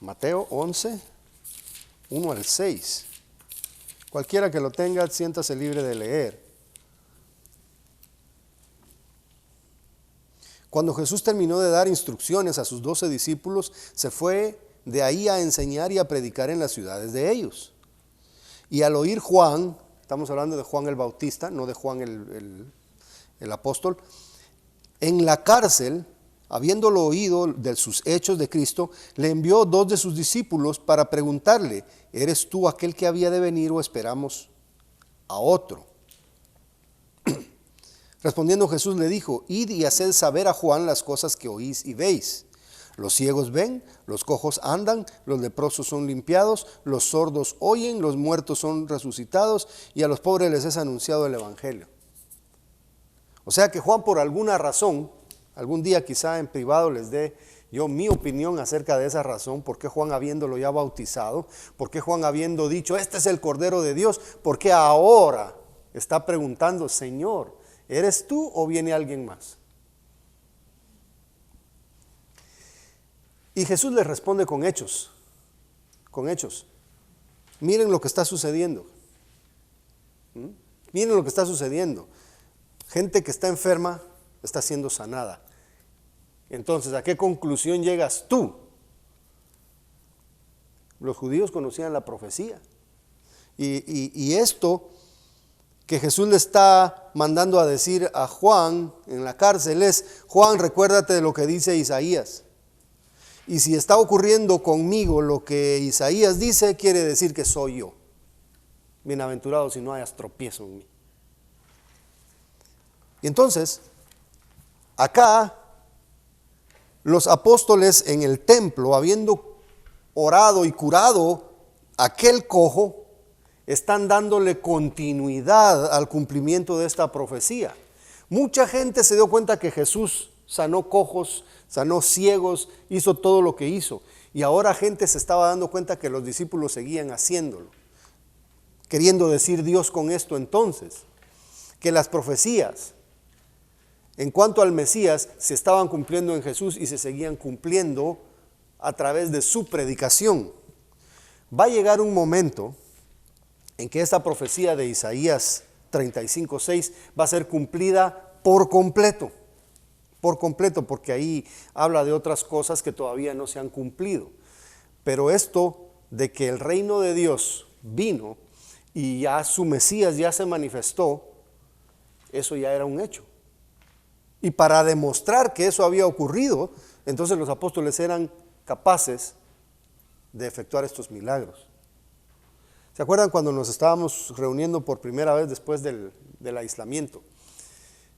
Mateo 11:1 al 6. Cualquiera que lo tenga, siéntase libre de leer. Cuando Jesús terminó de dar instrucciones a sus 12 discípulos, se fue de ahí a enseñar y a predicar en las ciudades de ellos. Y al oír Juan, estamos hablando de Juan el Bautista, no de Juan el apóstol, en la cárcel, habiéndolo oído de sus hechos de Cristo, le envió 2 de sus discípulos para preguntarle: ¿eres tú aquel que había de venir o esperamos a otro? Respondiendo Jesús le dijo: id y haced saber a Juan las cosas que oís y veis. Los ciegos ven, los cojos andan, los leprosos son limpiados, los sordos oyen, los muertos son resucitados, y a los pobres les es anunciado el evangelio. O sea que Juan, por alguna razón, algún día quizá en privado les dé yo mi opinión acerca de esa razón, por qué Juan, habiéndolo ya bautizado, por qué Juan, habiendo dicho este es el Cordero de Dios, por qué ahora está preguntando: Señor, ¿eres tú o viene alguien más? Y Jesús les responde con hechos, con hechos. Miren lo que está sucediendo. Miren lo que está sucediendo. Gente que está enferma está siendo sanada. Entonces, ¿a qué conclusión llegas tú? Los judíos conocían la profecía. Y esto que Jesús le está mandando a decir a Juan en la cárcel es: Juan, recuérdate de lo que dice Isaías. Y si está ocurriendo conmigo lo que Isaías dice, quiere decir que soy yo. Bienaventurado si no hayas tropiezo en mí. Y entonces, acá, los apóstoles en el templo, habiendo orado y curado a aquel cojo, están dándole continuidad al cumplimiento de esta profecía. Mucha gente se dio cuenta que Jesús sanó cojos, sanó ciegos, hizo todo lo que hizo. Y ahora gente se estaba dando cuenta que los discípulos seguían haciéndolo. Queriendo decir Dios con esto entonces, que las profecías en cuanto al Mesías se estaban cumpliendo en Jesús y se seguían cumpliendo a través de su predicación. Va a llegar un momento en que esta profecía de Isaías 35:6 va a ser cumplida por completo, porque ahí habla de otras cosas que todavía no se han cumplido. Pero esto de que el reino de Dios vino y ya su Mesías ya se manifestó, eso ya era un hecho. Y para demostrar que eso había ocurrido, entonces los apóstoles eran capaces de efectuar estos milagros. ¿Se acuerdan cuando nos estábamos reuniendo por primera vez después del aislamiento?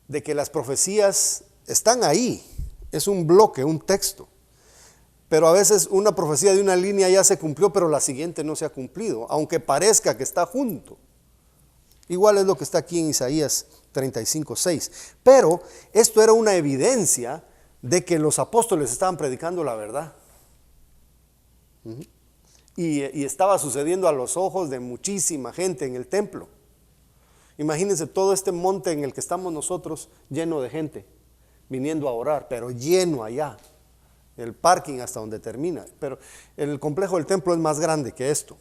De que las profecías están ahí Es un bloque, un texto. Pero a veces una profecía de una línea ya se cumplió, pero la siguiente no se ha cumplido, aunque parezca que está junto. Igual es lo que está aquí en Isaías 35:6. Pero esto era una evidencia de que los apóstoles estaban predicando la verdad. Y estaba sucediendo a los ojos de muchísima gente en el templo. Imagínense todo este monte en el que estamos nosotros lleno de gente viniendo a orar, pero lleno allá. El parking hasta donde termina. Pero el complejo del templo es más grande que esto.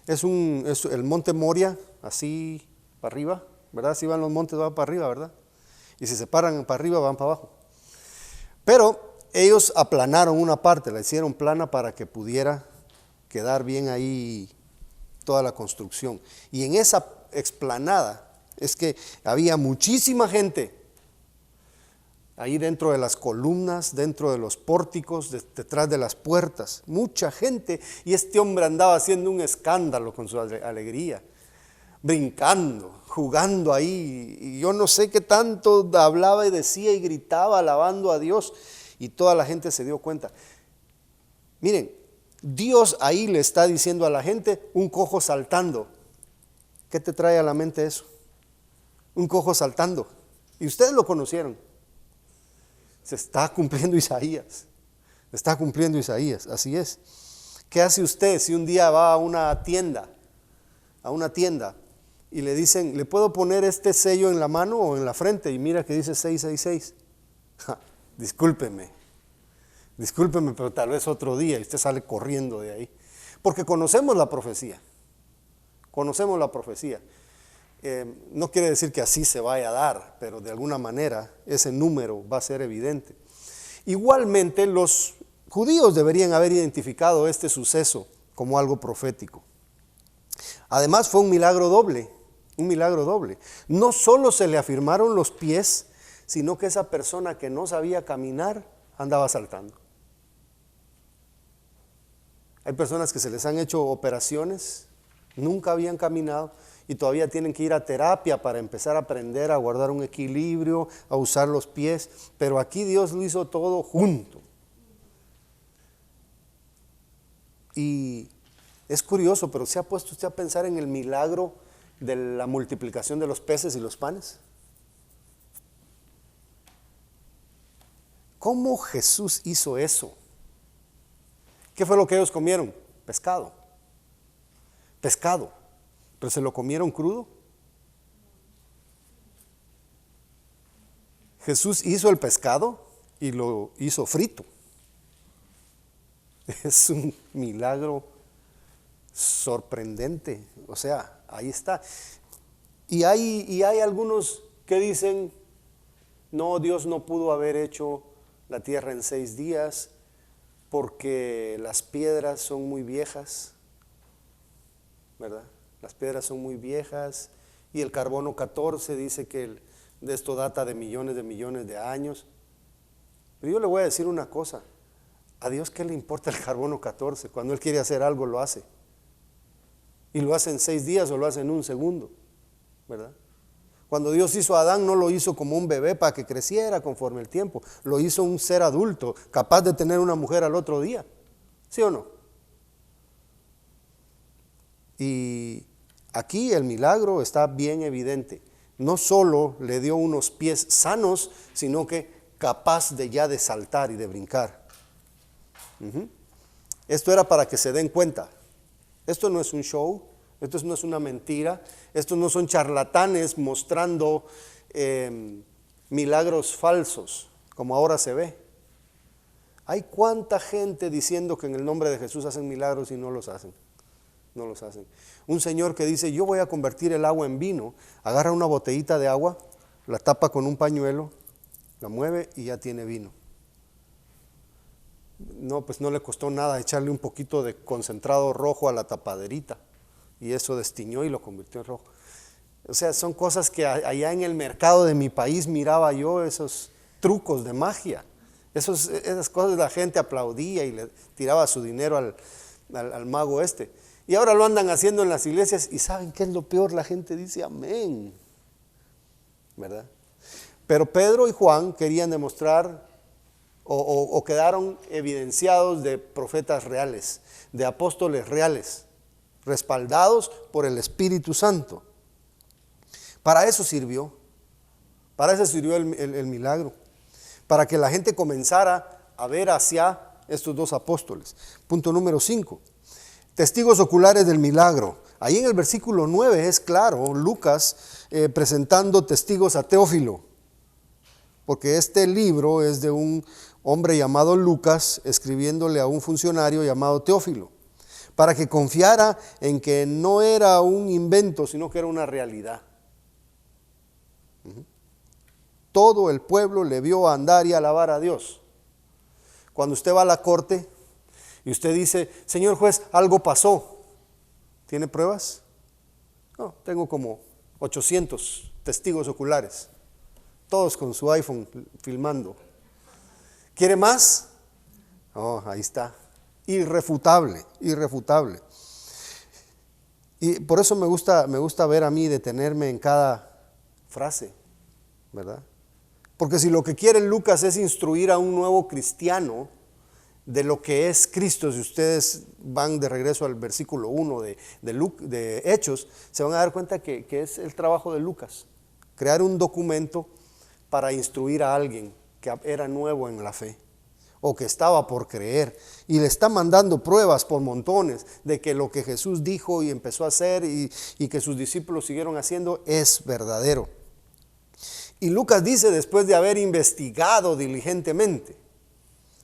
Es el monte Moria, así para arriba, ¿verdad? Si van los montes van para arriba, ¿verdad? Y si se paran para arriba van para abajo. Pero ellos aplanaron una parte, la hicieron plana para que pudiera quedar bien ahí toda la construcción. Y en esa explanada es que había muchísima gente ahí dentro de las columnas, dentro de los pórticos, detrás de las puertas, mucha gente. Y este hombre andaba haciendo un escándalo con su alegría, brincando, jugando ahí. Y yo no sé qué tanto hablaba y decía y gritaba, alabando a Dios. Y toda la gente se dio cuenta. Miren, Dios ahí le está diciendo a la gente, un cojo saltando. ¿Qué te trae a la mente eso? Un cojo saltando. Y ustedes lo conocieron. Se está cumpliendo Isaías. Se está cumpliendo Isaías, así es. ¿Qué hace usted si un día va a una tienda y le dicen, ¿le puedo poner este sello en la mano o en la frente? Y mira que dice 666. Discúlpeme, pero tal vez otro día y usted sale corriendo de ahí. Porque conocemos la profecía. No quiere decir que así se vaya a dar, pero de alguna manera ese número va a ser evidente. Igualmente, los judíos deberían haber identificado este suceso como algo profético. Además, fue un milagro doble. No solo se le afirmaron los pies, sino que esa persona que no sabía caminar andaba saltando. Hay personas que se les han hecho operaciones, nunca habían caminado y todavía tienen que ir a terapia para empezar a aprender a guardar un equilibrio, a usar los pies, pero aquí Dios lo hizo todo junto. Y es curioso, pero ¿se ha puesto usted a pensar en el milagro de la multiplicación de los peces y los panes? ¿Cómo Jesús hizo eso? ¿Qué fue lo que ellos comieron? Pescado. ¿Pero se lo comieron crudo? Jesús hizo el pescado y lo hizo frito. Es un milagro sorprendente. O sea, ahí está. Y hay algunos que dicen, no, Dios no pudo haber hecho la tierra en 6 días porque las piedras son muy viejas, ¿verdad? Las piedras son muy viejas y el carbono 14 dice que de esto data de millones de años. Pero yo le voy a decir una cosa, a Dios ¿qué le importa el carbono 14? Cuando Él quiere hacer algo lo hace. Y lo hace en 6 días o lo hace en 1 segundo, ¿verdad? Cuando Dios hizo a Adán no lo hizo como un bebé para que creciera conforme el tiempo, lo hizo un ser adulto, capaz de tener una mujer al otro día, ¿sí o no? Y aquí el milagro está bien evidente. No solo le dio unos pies sanos, sino que capaz de ya de saltar y de brincar. Esto era para que se den cuenta. Esto no es un show, esto no es una mentira, estos no son charlatanes mostrando milagros falsos, como ahora se ve. Hay cuánta gente diciendo que en el nombre de Jesús hacen milagros y no los hacen. Un señor que dice, yo voy a convertir el agua en vino, agarra una botellita de agua, la tapa con un pañuelo, la mueve y ya tiene vino. No, pues no le costó nada echarle un poquito de concentrado rojo a la tapaderita y eso destiñó y lo convirtió en rojo. O sea, son cosas que allá en el mercado de mi país miraba yo, esos trucos de magia. Esas cosas la gente aplaudía y le tiraba su dinero al mago este. Y ahora lo andan haciendo en las iglesias y ¿saben qué es lo peor? La gente dice amén, ¿verdad? Pero Pedro y Juan querían demostrar o quedaron evidenciados de profetas reales, de apóstoles reales, respaldados por el Espíritu Santo. Para eso sirvió el milagro, para que la gente comenzara a ver hacia estos dos apóstoles. Punto número 5, testigos oculares del milagro. Ahí en el versículo 9 es claro, Lucas presentando testigos a Teófilo, porque este libro es de un hombre llamado Lucas, escribiéndole a un funcionario llamado Teófilo, para que confiara en que no era un invento, sino que era una realidad. Todo el pueblo le vio andar y alabar a Dios. Cuando usted va a la corte y usted dice, señor juez, algo pasó, ¿tiene pruebas? No, tengo como 800 testigos oculares, todos con su iPhone filmando. ¿Quiere más? Oh, ahí está, irrefutable. Y por eso me gusta ver a mí, detenerme en cada frase, ¿verdad? Porque si lo que quiere Lucas es instruir a un nuevo cristiano de lo que es Cristo, si ustedes van de regreso al versículo 1 de Hechos, se van a dar cuenta que es el trabajo de Lucas, crear un documento para instruir a alguien que era nuevo en la fe o que estaba por creer, y le está mandando pruebas por montones de que lo que Jesús dijo y empezó a hacer y que sus discípulos siguieron haciendo es verdadero. Y Lucas dice, después de haber investigado diligentemente,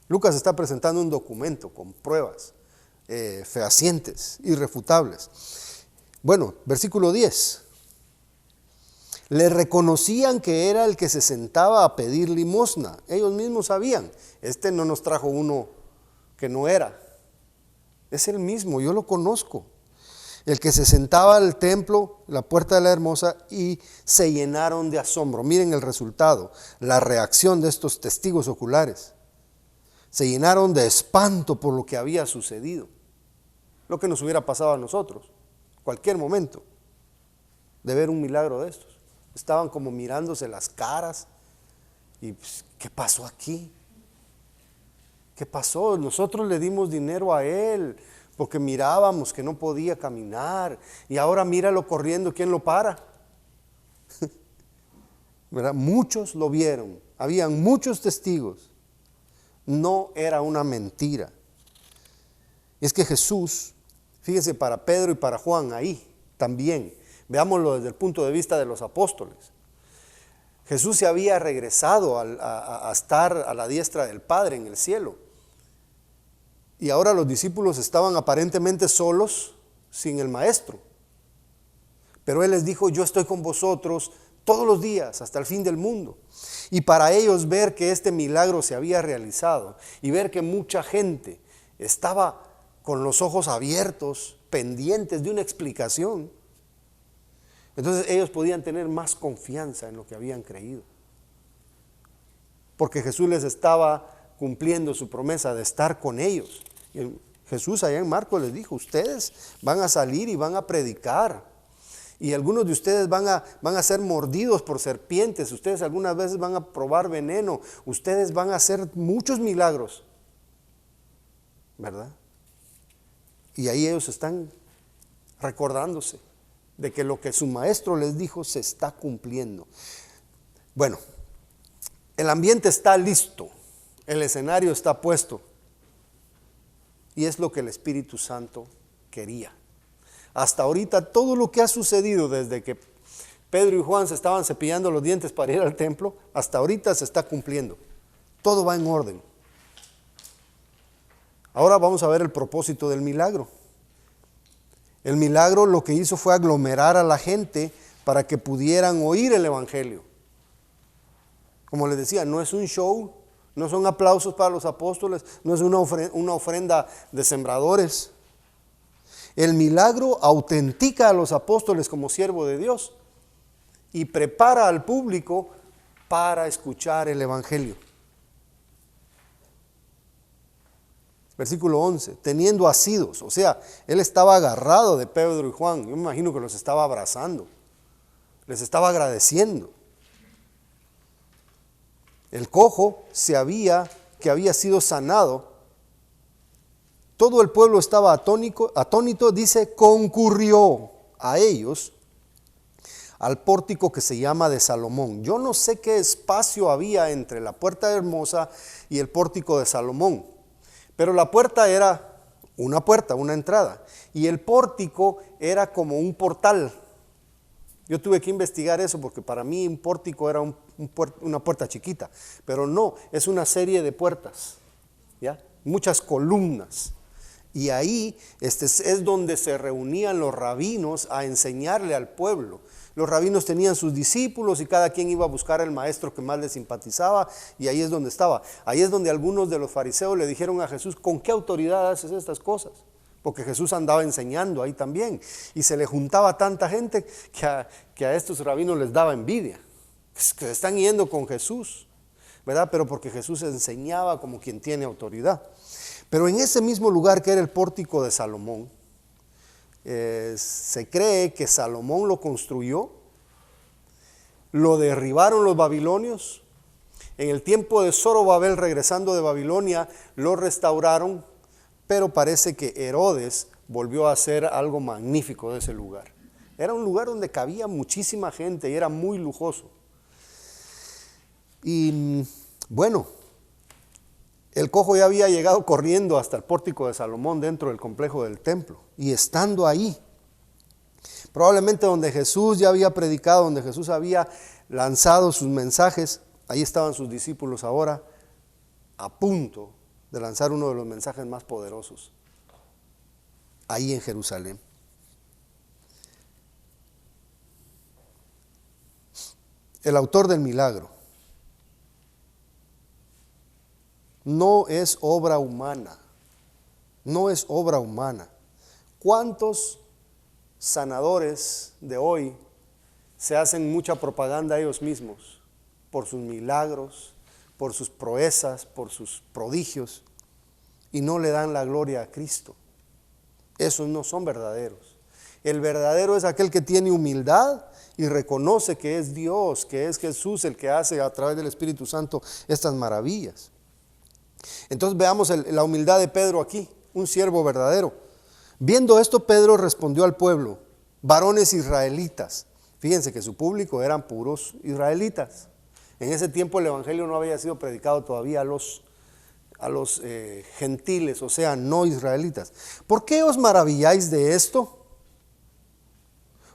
Lucas está presentando un documento con pruebas fehacientes, irrefutables. Bueno, versículo 10. Le reconocían que era el que se sentaba a pedir limosna. Ellos mismos sabían, este no nos trajo uno que no era. Es el mismo, yo lo conozco. El que se sentaba al templo, la puerta de la Hermosa, y se llenaron de asombro. Miren el resultado, la reacción de estos testigos oculares. Se llenaron de espanto por lo que había sucedido. Lo que nos hubiera pasado a nosotros, cualquier momento, de ver un milagro de estos. Estaban como mirándose las caras y pues, ¿qué pasó aquí? ¿Qué pasó? Nosotros le dimos dinero a él porque mirábamos que no podía caminar y ahora míralo corriendo, ¿quién lo para? ¿Verdad? Muchos lo vieron, habían muchos testigos, no era una mentira. Es que Jesús, fíjese, para Pedro y para Juan ahí también, veámoslo desde el punto de vista de los apóstoles. Jesús se había regresado a estar a la diestra del Padre en el cielo. Y ahora los discípulos estaban aparentemente solos, sin el Maestro. Pero Él les dijo, yo estoy con vosotros todos los días, hasta el fin del mundo. Y para ellos ver que este milagro se había realizado y ver que mucha gente estaba con los ojos abiertos, pendientes de una explicación, entonces ellos podían tener más confianza en lo que habían creído. Porque Jesús les estaba cumpliendo su promesa de estar con ellos. Y Jesús allá en Marcos les dijo, ustedes van a salir y van a predicar. Y algunos de ustedes van a ser mordidos por serpientes. Ustedes algunas veces van a probar veneno. Ustedes van a hacer muchos milagros. ¿Verdad? Y ahí ellos están recordándose de que lo que su maestro les dijo se está cumpliendo. Bueno, el ambiente está listo, el escenario está puesto, y es lo que el Espíritu Santo quería. Hasta ahorita todo lo que ha sucedido desde que Pedro y Juan se estaban cepillando los dientes para ir al templo, hasta ahorita se está cumpliendo. Todo va en orden. Ahora vamos a ver el propósito del milagro. El milagro lo que hizo fue aglomerar a la gente para que pudieran oír el Evangelio. Como les decía, no es un show, no son aplausos para los apóstoles, no es una ofrenda de sembradores. El milagro autentica a los apóstoles como siervo de Dios y prepara al público para escuchar el Evangelio. Versículo 11, teniendo asidos, o sea, él estaba agarrado de Pedro y Juan. Yo me imagino que los estaba abrazando, les estaba agradeciendo. El cojo se había que había sido sanado, todo el pueblo estaba atónito, dice, concurrió a ellos al pórtico que se llama de Salomón. Yo no sé qué espacio había entre la puerta hermosa y el pórtico de Salomón, pero la puerta era una entrada, y el pórtico era como un portal. Yo tuve que investigar eso porque para mí un pórtico era una puerta chiquita, pero no, es una serie de puertas, ¿ya? Muchas columnas. Y ahí es donde se reunían los rabinos a enseñarle al pueblo. Los rabinos tenían sus discípulos y cada quien iba a buscar al maestro que más le simpatizaba, y ahí es donde estaba. Ahí es donde algunos de los fariseos le dijeron a Jesús: ¿con qué autoridad haces estas cosas? Porque Jesús andaba enseñando ahí también, y se le juntaba tanta gente que a estos rabinos les daba envidia, que se están yendo con Jesús, ¿verdad? Pero porque Jesús enseñaba como quien tiene autoridad. Pero en ese mismo lugar que era el pórtico de Salomón, se cree que Salomón lo construyó, lo derribaron los babilonios. En el tiempo de Zorobabel, regresando de Babilonia, lo restauraron, pero parece que Herodes volvió a hacer algo magnífico de ese lugar. Era un lugar donde cabía muchísima gente y era muy lujoso. Y bueno, el cojo ya había llegado corriendo hasta el pórtico de Salomón dentro del complejo del templo, y estando ahí, probablemente donde Jesús ya había predicado, donde Jesús había lanzado sus mensajes, ahí estaban sus discípulos ahora a punto de lanzar uno de los mensajes más poderosos, ahí en Jerusalén. El autor del milagro no es obra humana, no es obra humana. ¿Cuántos sanadores de hoy se hacen mucha propaganda a ellos mismos por sus milagros, por sus proezas, por sus prodigios, y no le dan la gloria a Cristo? Esos no son verdaderos. El verdadero es aquel que tiene humildad y reconoce que es Dios, que es Jesús el que hace a través del Espíritu Santo estas maravillas. Entonces veamos la humildad de Pedro aquí, un siervo verdadero. Viendo esto, Pedro respondió al pueblo: varones israelitas. Fíjense que su público eran puros israelitas. En ese tiempo el evangelio no había sido predicado todavía a los gentiles, o sea, no israelitas. ¿Por qué os maravilláis de esto?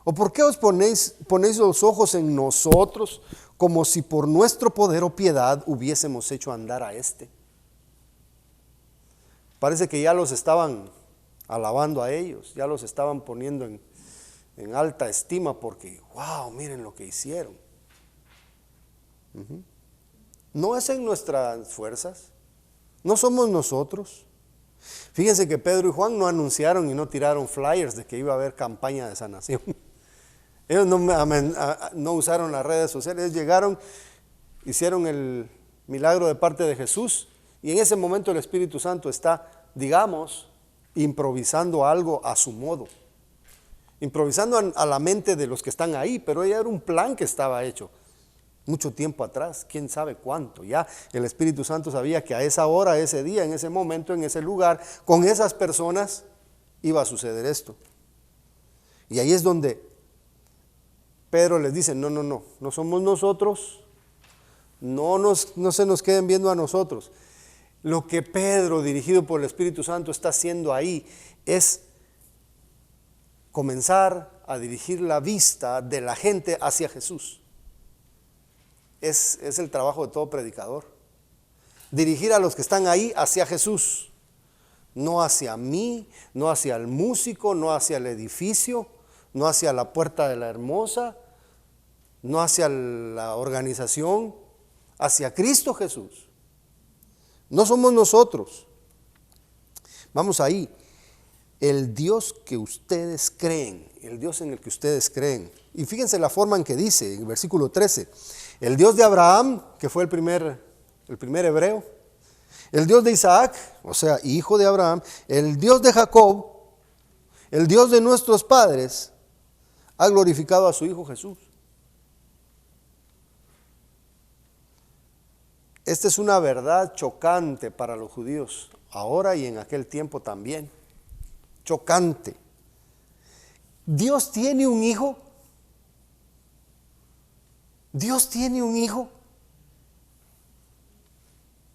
¿O por qué os ponéis los ojos en nosotros, como si por nuestro poder o piedad hubiésemos hecho andar a este? Parece que ya los estaban alabando a ellos, ya los estaban poniendo en alta estima, porque wow, miren lo que hicieron. No es en nuestras fuerzas, no somos nosotros. Fíjense que Pedro y Juan no anunciaron y no tiraron flyers de que iba a haber campaña de sanación. Ellos no usaron las redes sociales, ellos llegaron, hicieron el milagro de parte de Jesús, y en ese momento el Espíritu Santo está, digamos, improvisando algo a su modo, improvisando a la mente de los que están ahí, pero ya era un plan que estaba hecho mucho tiempo atrás, quién sabe cuánto. Ya el Espíritu Santo sabía que a esa hora, ese día, en ese momento, en ese lugar, con esas personas iba a suceder esto. Y ahí es donde Pedro les dice: no somos nosotros, no se nos queden viendo a nosotros. Lo que Pedro, dirigido por el Espíritu Santo, está haciendo ahí es comenzar a dirigir la vista de la gente hacia Jesús. Es el trabajo de todo predicador, dirigir a los que están ahí hacia Jesús, no hacia mí, no hacia el músico, no hacia el edificio, no hacia la puerta de la hermosa, no hacia la organización, hacia Cristo Jesús. No somos nosotros. Vamos ahí. El Dios que ustedes creen, el Dios en el que ustedes creen. Y fíjense la forma en que dice, en el versículo 13: el Dios de Abraham, que fue el primer hebreo, el Dios de Isaac, o sea, hijo de Abraham, el Dios de Jacob, el Dios de nuestros padres, ha glorificado a su Hijo Jesús. Esta es una verdad chocante para los judíos, ahora y en aquel tiempo también. Chocante. Dios tiene un hijo. Dios tiene un hijo.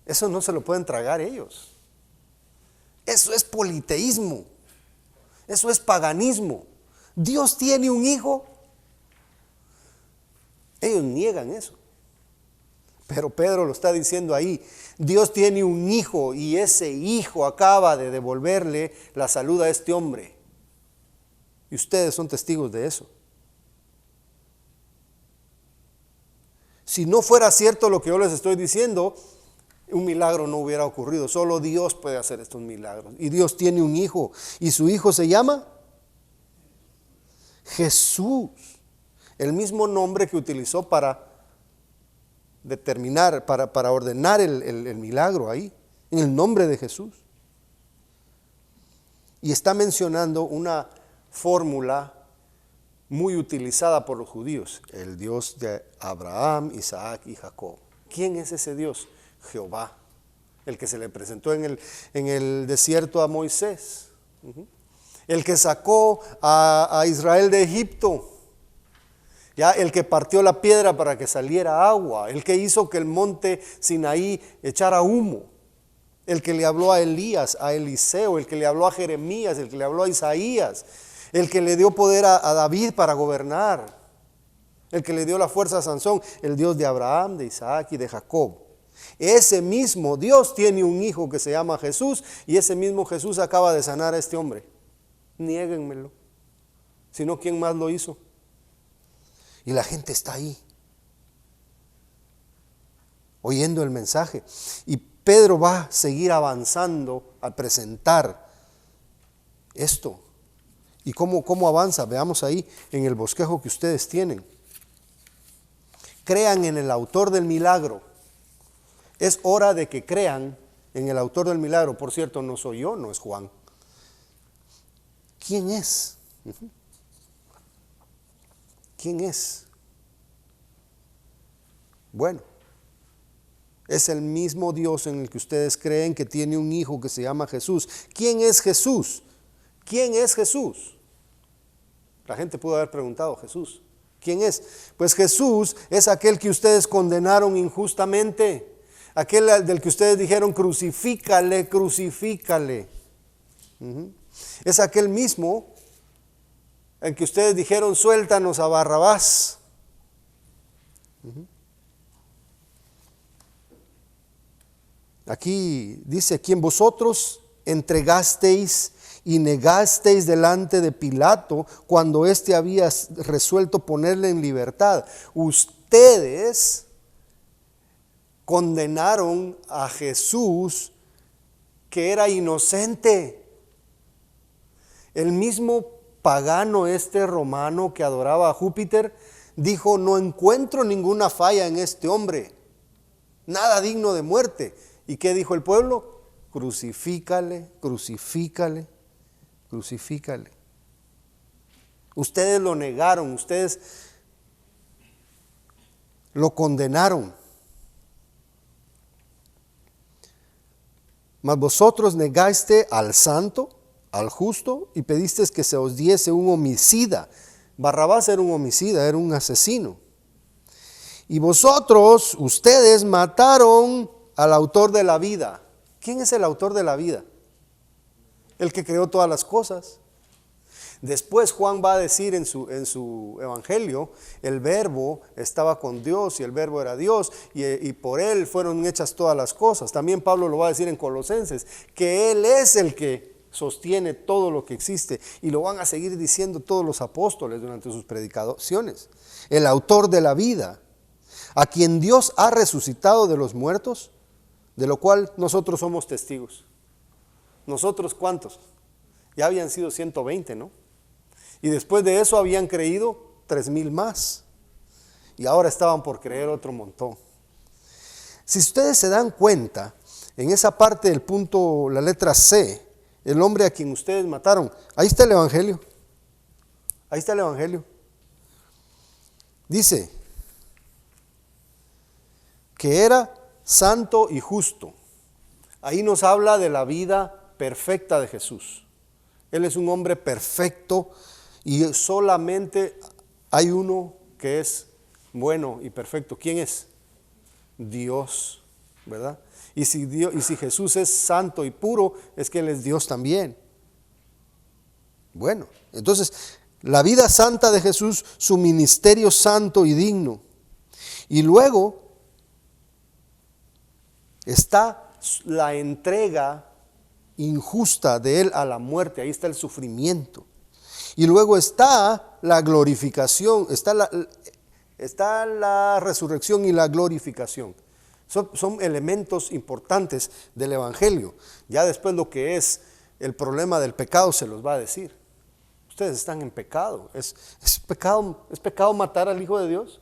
Eso no se lo pueden tragar ellos. Eso es politeísmo. Eso es paganismo. Dios tiene un hijo. Ellos niegan eso. Pero Pedro lo está diciendo ahí. Dios tiene un hijo y ese hijo acaba de devolverle la salud a este hombre. Y ustedes son testigos de eso. Si no fuera cierto lo que yo les estoy diciendo, un milagro no hubiera ocurrido. Solo Dios puede hacer estos milagros. Y Dios tiene un hijo. Y su hijo se llama Jesús. El mismo nombre que utilizó para determinar, para ordenar el milagro ahí. En el nombre de Jesús. Y está mencionando una fórmula muy utilizada por los judíos. El Dios de Abraham, Isaac y Jacob. ¿Quién es ese Dios? Jehová, el que se le presentó en el desierto a Moisés, el que sacó a Israel de Egipto, ya el que partió la piedra para que saliera agua, el que hizo que el monte Sinaí echara humo, el que le habló a Elías, a Eliseo, el que le habló a Jeremías, el que le habló a Isaías, el que le dio poder a David para gobernar, el que le dio la fuerza a Sansón, el Dios de Abraham, de Isaac y de Jacob. Ese mismo Dios tiene un hijo que se llama Jesús y ese mismo Jesús acaba de sanar a este hombre. Niéguenmelo. Si no, ¿quién más lo hizo? Y la gente está ahí, oyendo el mensaje. Y Pedro va a seguir avanzando al presentar esto. ¿Y cómo avanza? Veamos ahí en el bosquejo que ustedes tienen. Crean en el autor del milagro. Es hora de que crean en el autor del milagro. Por cierto, no soy yo, no es Juan. ¿Quién es? ¿Quién es? Bueno, es el mismo Dios en el que ustedes creen, que tiene un hijo que se llama Jesús. ¿Quién es Jesús? ¿Quién es Jesús? La gente pudo haber preguntado, Jesús, ¿quién es? Pues Jesús es aquel que ustedes condenaron injustamente. Aquel del que ustedes dijeron, crucifícale, crucifícale. Es aquel mismo en que ustedes dijeron, suéltanos a Barrabás. Aquí dice, quien vosotros entregasteis y negasteis delante de Pilato cuando éste había resuelto ponerle en libertad. Ustedes condenaron a Jesús, que era inocente. El mismo pagano romano que adoraba a Júpiter dijo, no encuentro ninguna falla en este hombre, nada digno de muerte. ¿Y qué dijo el pueblo? Crucifícale, crucifícale, crucifícale. Ustedes lo negaron, ustedes lo condenaron. Mas vosotros negaste al santo, al justo, y pedisteis que se os diese un homicida. Barrabás era un homicida, era un asesino. Y vosotros, ustedes mataron al autor de la vida. ¿Quién es el autor de la vida? El que creó todas las cosas. Después Juan va a decir en su evangelio, el verbo estaba con Dios y el verbo era Dios y por él fueron hechas todas las cosas. También Pablo lo va a decir en Colosenses, que él es el que sostiene todo lo que existe, y lo van a seguir diciendo todos los apóstoles durante sus predicaciones. El autor de la vida, a quien Dios ha resucitado de los muertos, de lo cual nosotros somos testigos. ¿Nosotros cuántos? Ya habían sido 120, ¿no? Y después de eso habían creído 3,000 más. Y ahora estaban por creer otro montón. Si ustedes se dan cuenta, en esa parte del punto, la letra C, el hombre a quien ustedes mataron, ahí está el evangelio. Ahí está el evangelio. Dice que era santo y justo. Ahí nos habla de la vida perfecta de Jesús. Él es un hombre perfecto y solamente hay uno que es bueno y perfecto. ¿Quién es? Dios, ¿verdad? Y si Jesús es santo y puro, es que Él es Dios también. Bueno, entonces la vida santa de Jesús, su ministerio santo y digno. Y luego está la entrega injusta de Él a la muerte, ahí está el sufrimiento. Y luego está la glorificación, está la resurrección y la glorificación. Son elementos importantes del Evangelio. Ya después lo que es el problema del pecado se los va a decir. Ustedes están en pecado. ¿Es pecado matar al Hijo de Dios?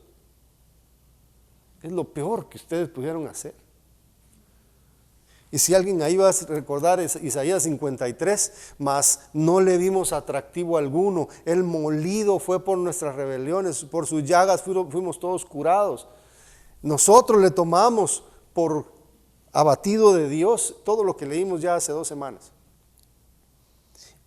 Es lo peor que ustedes pudieron hacer. Y si alguien ahí va a recordar Isaías 53, mas no le dimos atractivo alguno. Él molido fue por nuestras rebeliones, por sus llagas fuimos todos curados. Nosotros le tomamos por abatido de Dios, todo lo que leímos ya hace 2 semanas.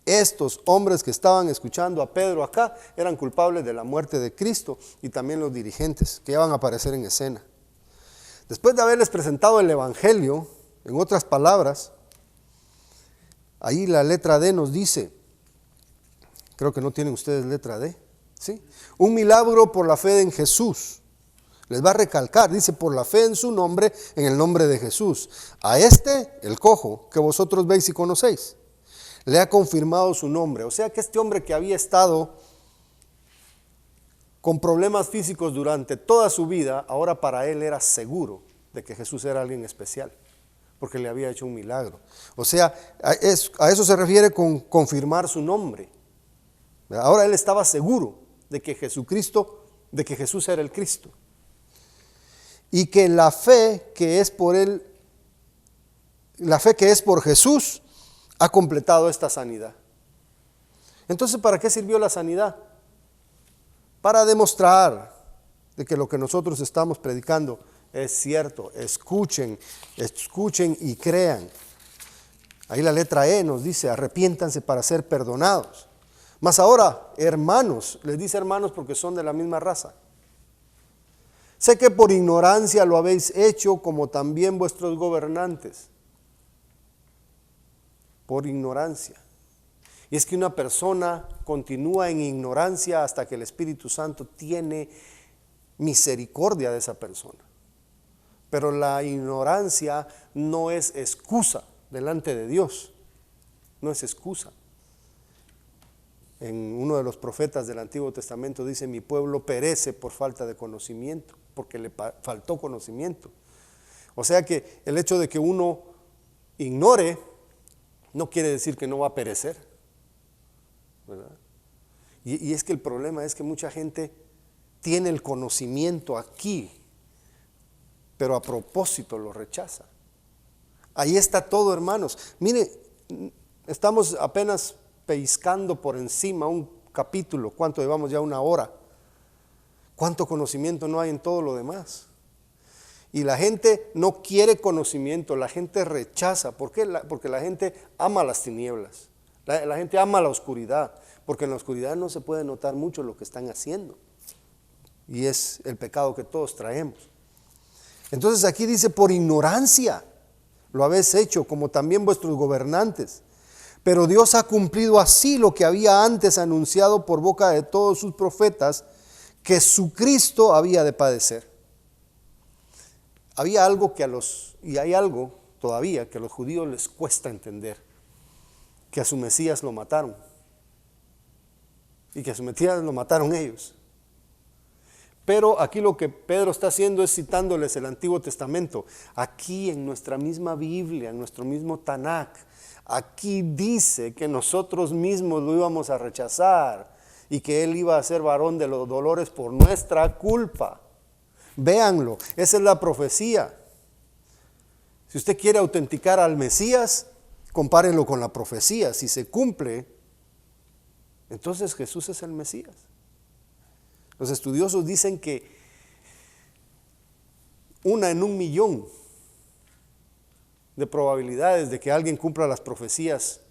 Estos hombres que estaban escuchando a Pedro acá eran culpables de la muerte de Cristo y también los dirigentes que ya van a aparecer en escena. Después de haberles presentado el Evangelio, en otras palabras, ahí la letra D nos dice, creo que no tienen ustedes letra D, ¿sí? Un milagro por la fe en Jesús. Les va a recalcar, dice, por la fe en su nombre, en el nombre de Jesús. A este, el cojo, que vosotros veis y conocéis, le ha confirmado su nombre. O sea que este hombre que había estado con problemas físicos durante toda su vida, ahora para él era seguro de que Jesús era alguien especial, porque le había hecho un milagro. O sea, a eso se refiere con confirmar su nombre. Ahora él estaba seguro de que Jesús era el Cristo. Y que la fe que es por él, la fe que es por Jesús, ha completado esta sanidad. Entonces, ¿para qué sirvió la sanidad? Para demostrar de que lo que nosotros estamos predicando es cierto. Escuchen y crean. Ahí la letra E nos dice, arrepiéntanse para ser perdonados. Mas ahora, hermanos, les dice hermanos porque son de la misma raza. Sé que por ignorancia lo habéis hecho, como también vuestros gobernantes. Por ignorancia. Y es que una persona continúa en ignorancia hasta que el Espíritu Santo tiene misericordia de esa persona. Pero la ignorancia no es excusa delante de Dios. No es excusa. En uno de los profetas del Antiguo Testamento dice, mi pueblo perece por falta de conocimiento, porque le faltó conocimiento. O sea que el hecho de que uno ignore no quiere decir que no va a perecer, ¿verdad? Y es que el problema es que mucha gente tiene el conocimiento aquí, pero a propósito lo rechaza. Ahí está todo, hermanos. Mire, estamos apenas pescando por encima un capítulo. ¿Cuánto llevamos ya? 1 hora. ¿Cuánto conocimiento no hay en todo lo demás? Y la gente no quiere conocimiento, la gente rechaza. ¿Por qué? Porque la gente ama las tinieblas, la gente ama la oscuridad, porque en la oscuridad no se puede notar mucho lo que están haciendo. Y es el pecado que todos traemos. Entonces aquí dice, por ignorancia lo habéis hecho, como también vuestros gobernantes. Pero Dios ha cumplido así lo que había antes anunciado por boca de todos sus profetas, que su Cristo había de padecer. Había algo y hay algo todavía que a los judíos les cuesta entender, que a su Mesías lo mataron, y que a su Mesías lo mataron ellos. Pero aquí lo que Pedro está haciendo es citándoles el Antiguo Testamento. Aquí en nuestra misma Biblia, en nuestro mismo Tanakh, aquí dice que nosotros mismos lo íbamos a rechazar y que Él iba a ser varón de los dolores por nuestra culpa. Véanlo, esa es la profecía. Si usted quiere autenticar al Mesías, compárenlo con la profecía. Si se cumple, entonces Jesús es el Mesías. Los estudiosos dicen que 1 en 1 millón de probabilidades de que alguien cumpla las profecías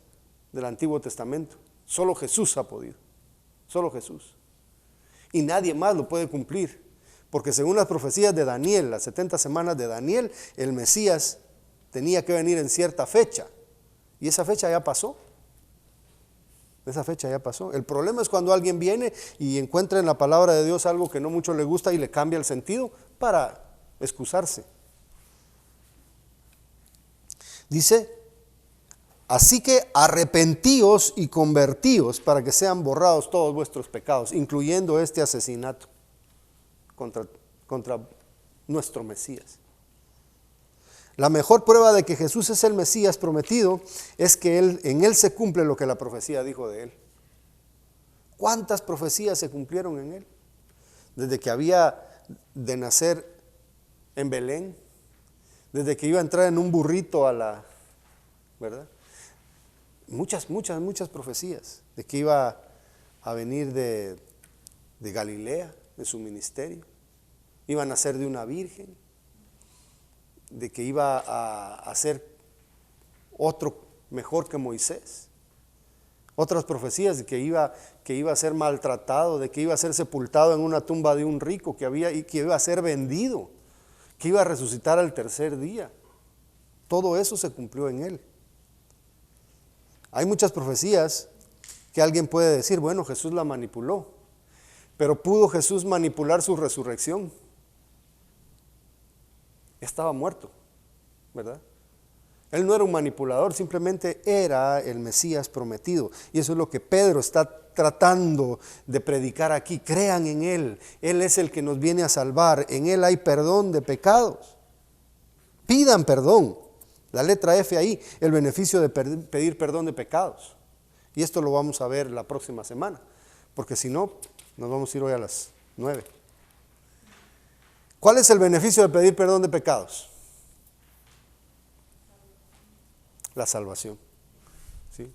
del Antiguo Testamento. Solo Jesús ha podido, solo Jesús. Y nadie más lo puede cumplir, porque según las profecías de Daniel, las 70 semanas de Daniel, el Mesías tenía que venir en cierta fecha, y esa fecha ya pasó. Esa fecha ya pasó. El problema es cuando alguien viene y encuentra en la palabra de Dios algo que no mucho le gusta y le cambia el sentido para excusarse. Dice, así que arrepentíos y convertíos para que sean borrados todos vuestros pecados, incluyendo este asesinato contra nuestro Mesías. La mejor prueba de que Jesús es el Mesías prometido es que en Él se cumple lo que la profecía dijo de Él. ¿Cuántas profecías se cumplieron en Él? Desde que había de nacer en Belén, desde que iba a entrar en un burrito ¿verdad? Muchas profecías de que iba a venir de Galilea, de su ministerio, iba a nacer de una virgen, de que iba a ser otro mejor que Moisés. Otras profecías de que iba a ser maltratado, de que iba a ser sepultado en una tumba de un rico, que iba a ser vendido, que iba a resucitar al tercer día. Todo eso se cumplió en Él. Hay muchas profecías que alguien puede decir, bueno, Jesús la manipuló, pero ¿pudo Jesús manipular su resurrección? Estaba muerto, ¿verdad? Él no era un manipulador, simplemente era el Mesías prometido. Y eso es lo que Pedro está tratando de predicar aquí. Crean en Él. Él es el que nos viene a salvar. En Él hay perdón de pecados. Pidan perdón. La letra F ahí, el beneficio de pedir perdón de pecados. Y esto lo vamos a ver la próxima semana, porque si no, nos vamos a ir hoy a las 9. ¿Cuál es el beneficio de pedir perdón de pecados? La salvación. ¿Sí?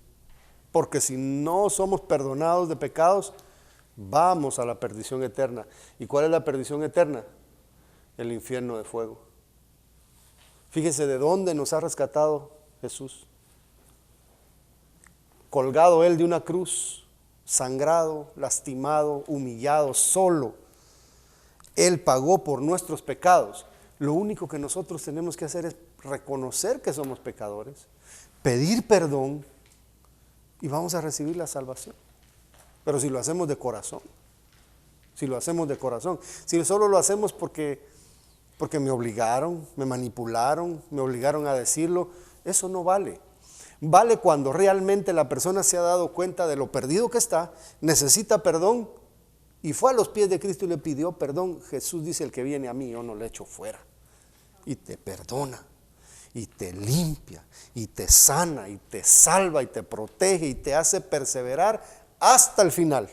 Porque si no somos perdonados de pecados, vamos a la perdición eterna. ¿Y cuál es la perdición eterna? El infierno de fuego. Fíjense de dónde nos ha rescatado Jesús. Colgado Él de una cruz, sangrado, lastimado, humillado, solo. Él pagó por nuestros pecados. Lo único que nosotros tenemos que hacer es reconocer que somos pecadores, pedir perdón y vamos a recibir la salvación. Pero si lo hacemos de corazón, si solo lo hacemos porque me obligaron, me manipularon, me obligaron a decirlo, eso no vale. Vale cuando realmente la persona se ha dado cuenta de lo perdido que está, necesita perdón y fue a los pies de Cristo y le pidió perdón. Jesús dice, el que viene a mí, yo no le echo fuera. Y te perdona, y te limpia, y te sana, y te salva, y te protege, y te hace perseverar hasta el final.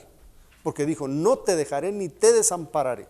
Porque dijo, no te dejaré ni te desampararé.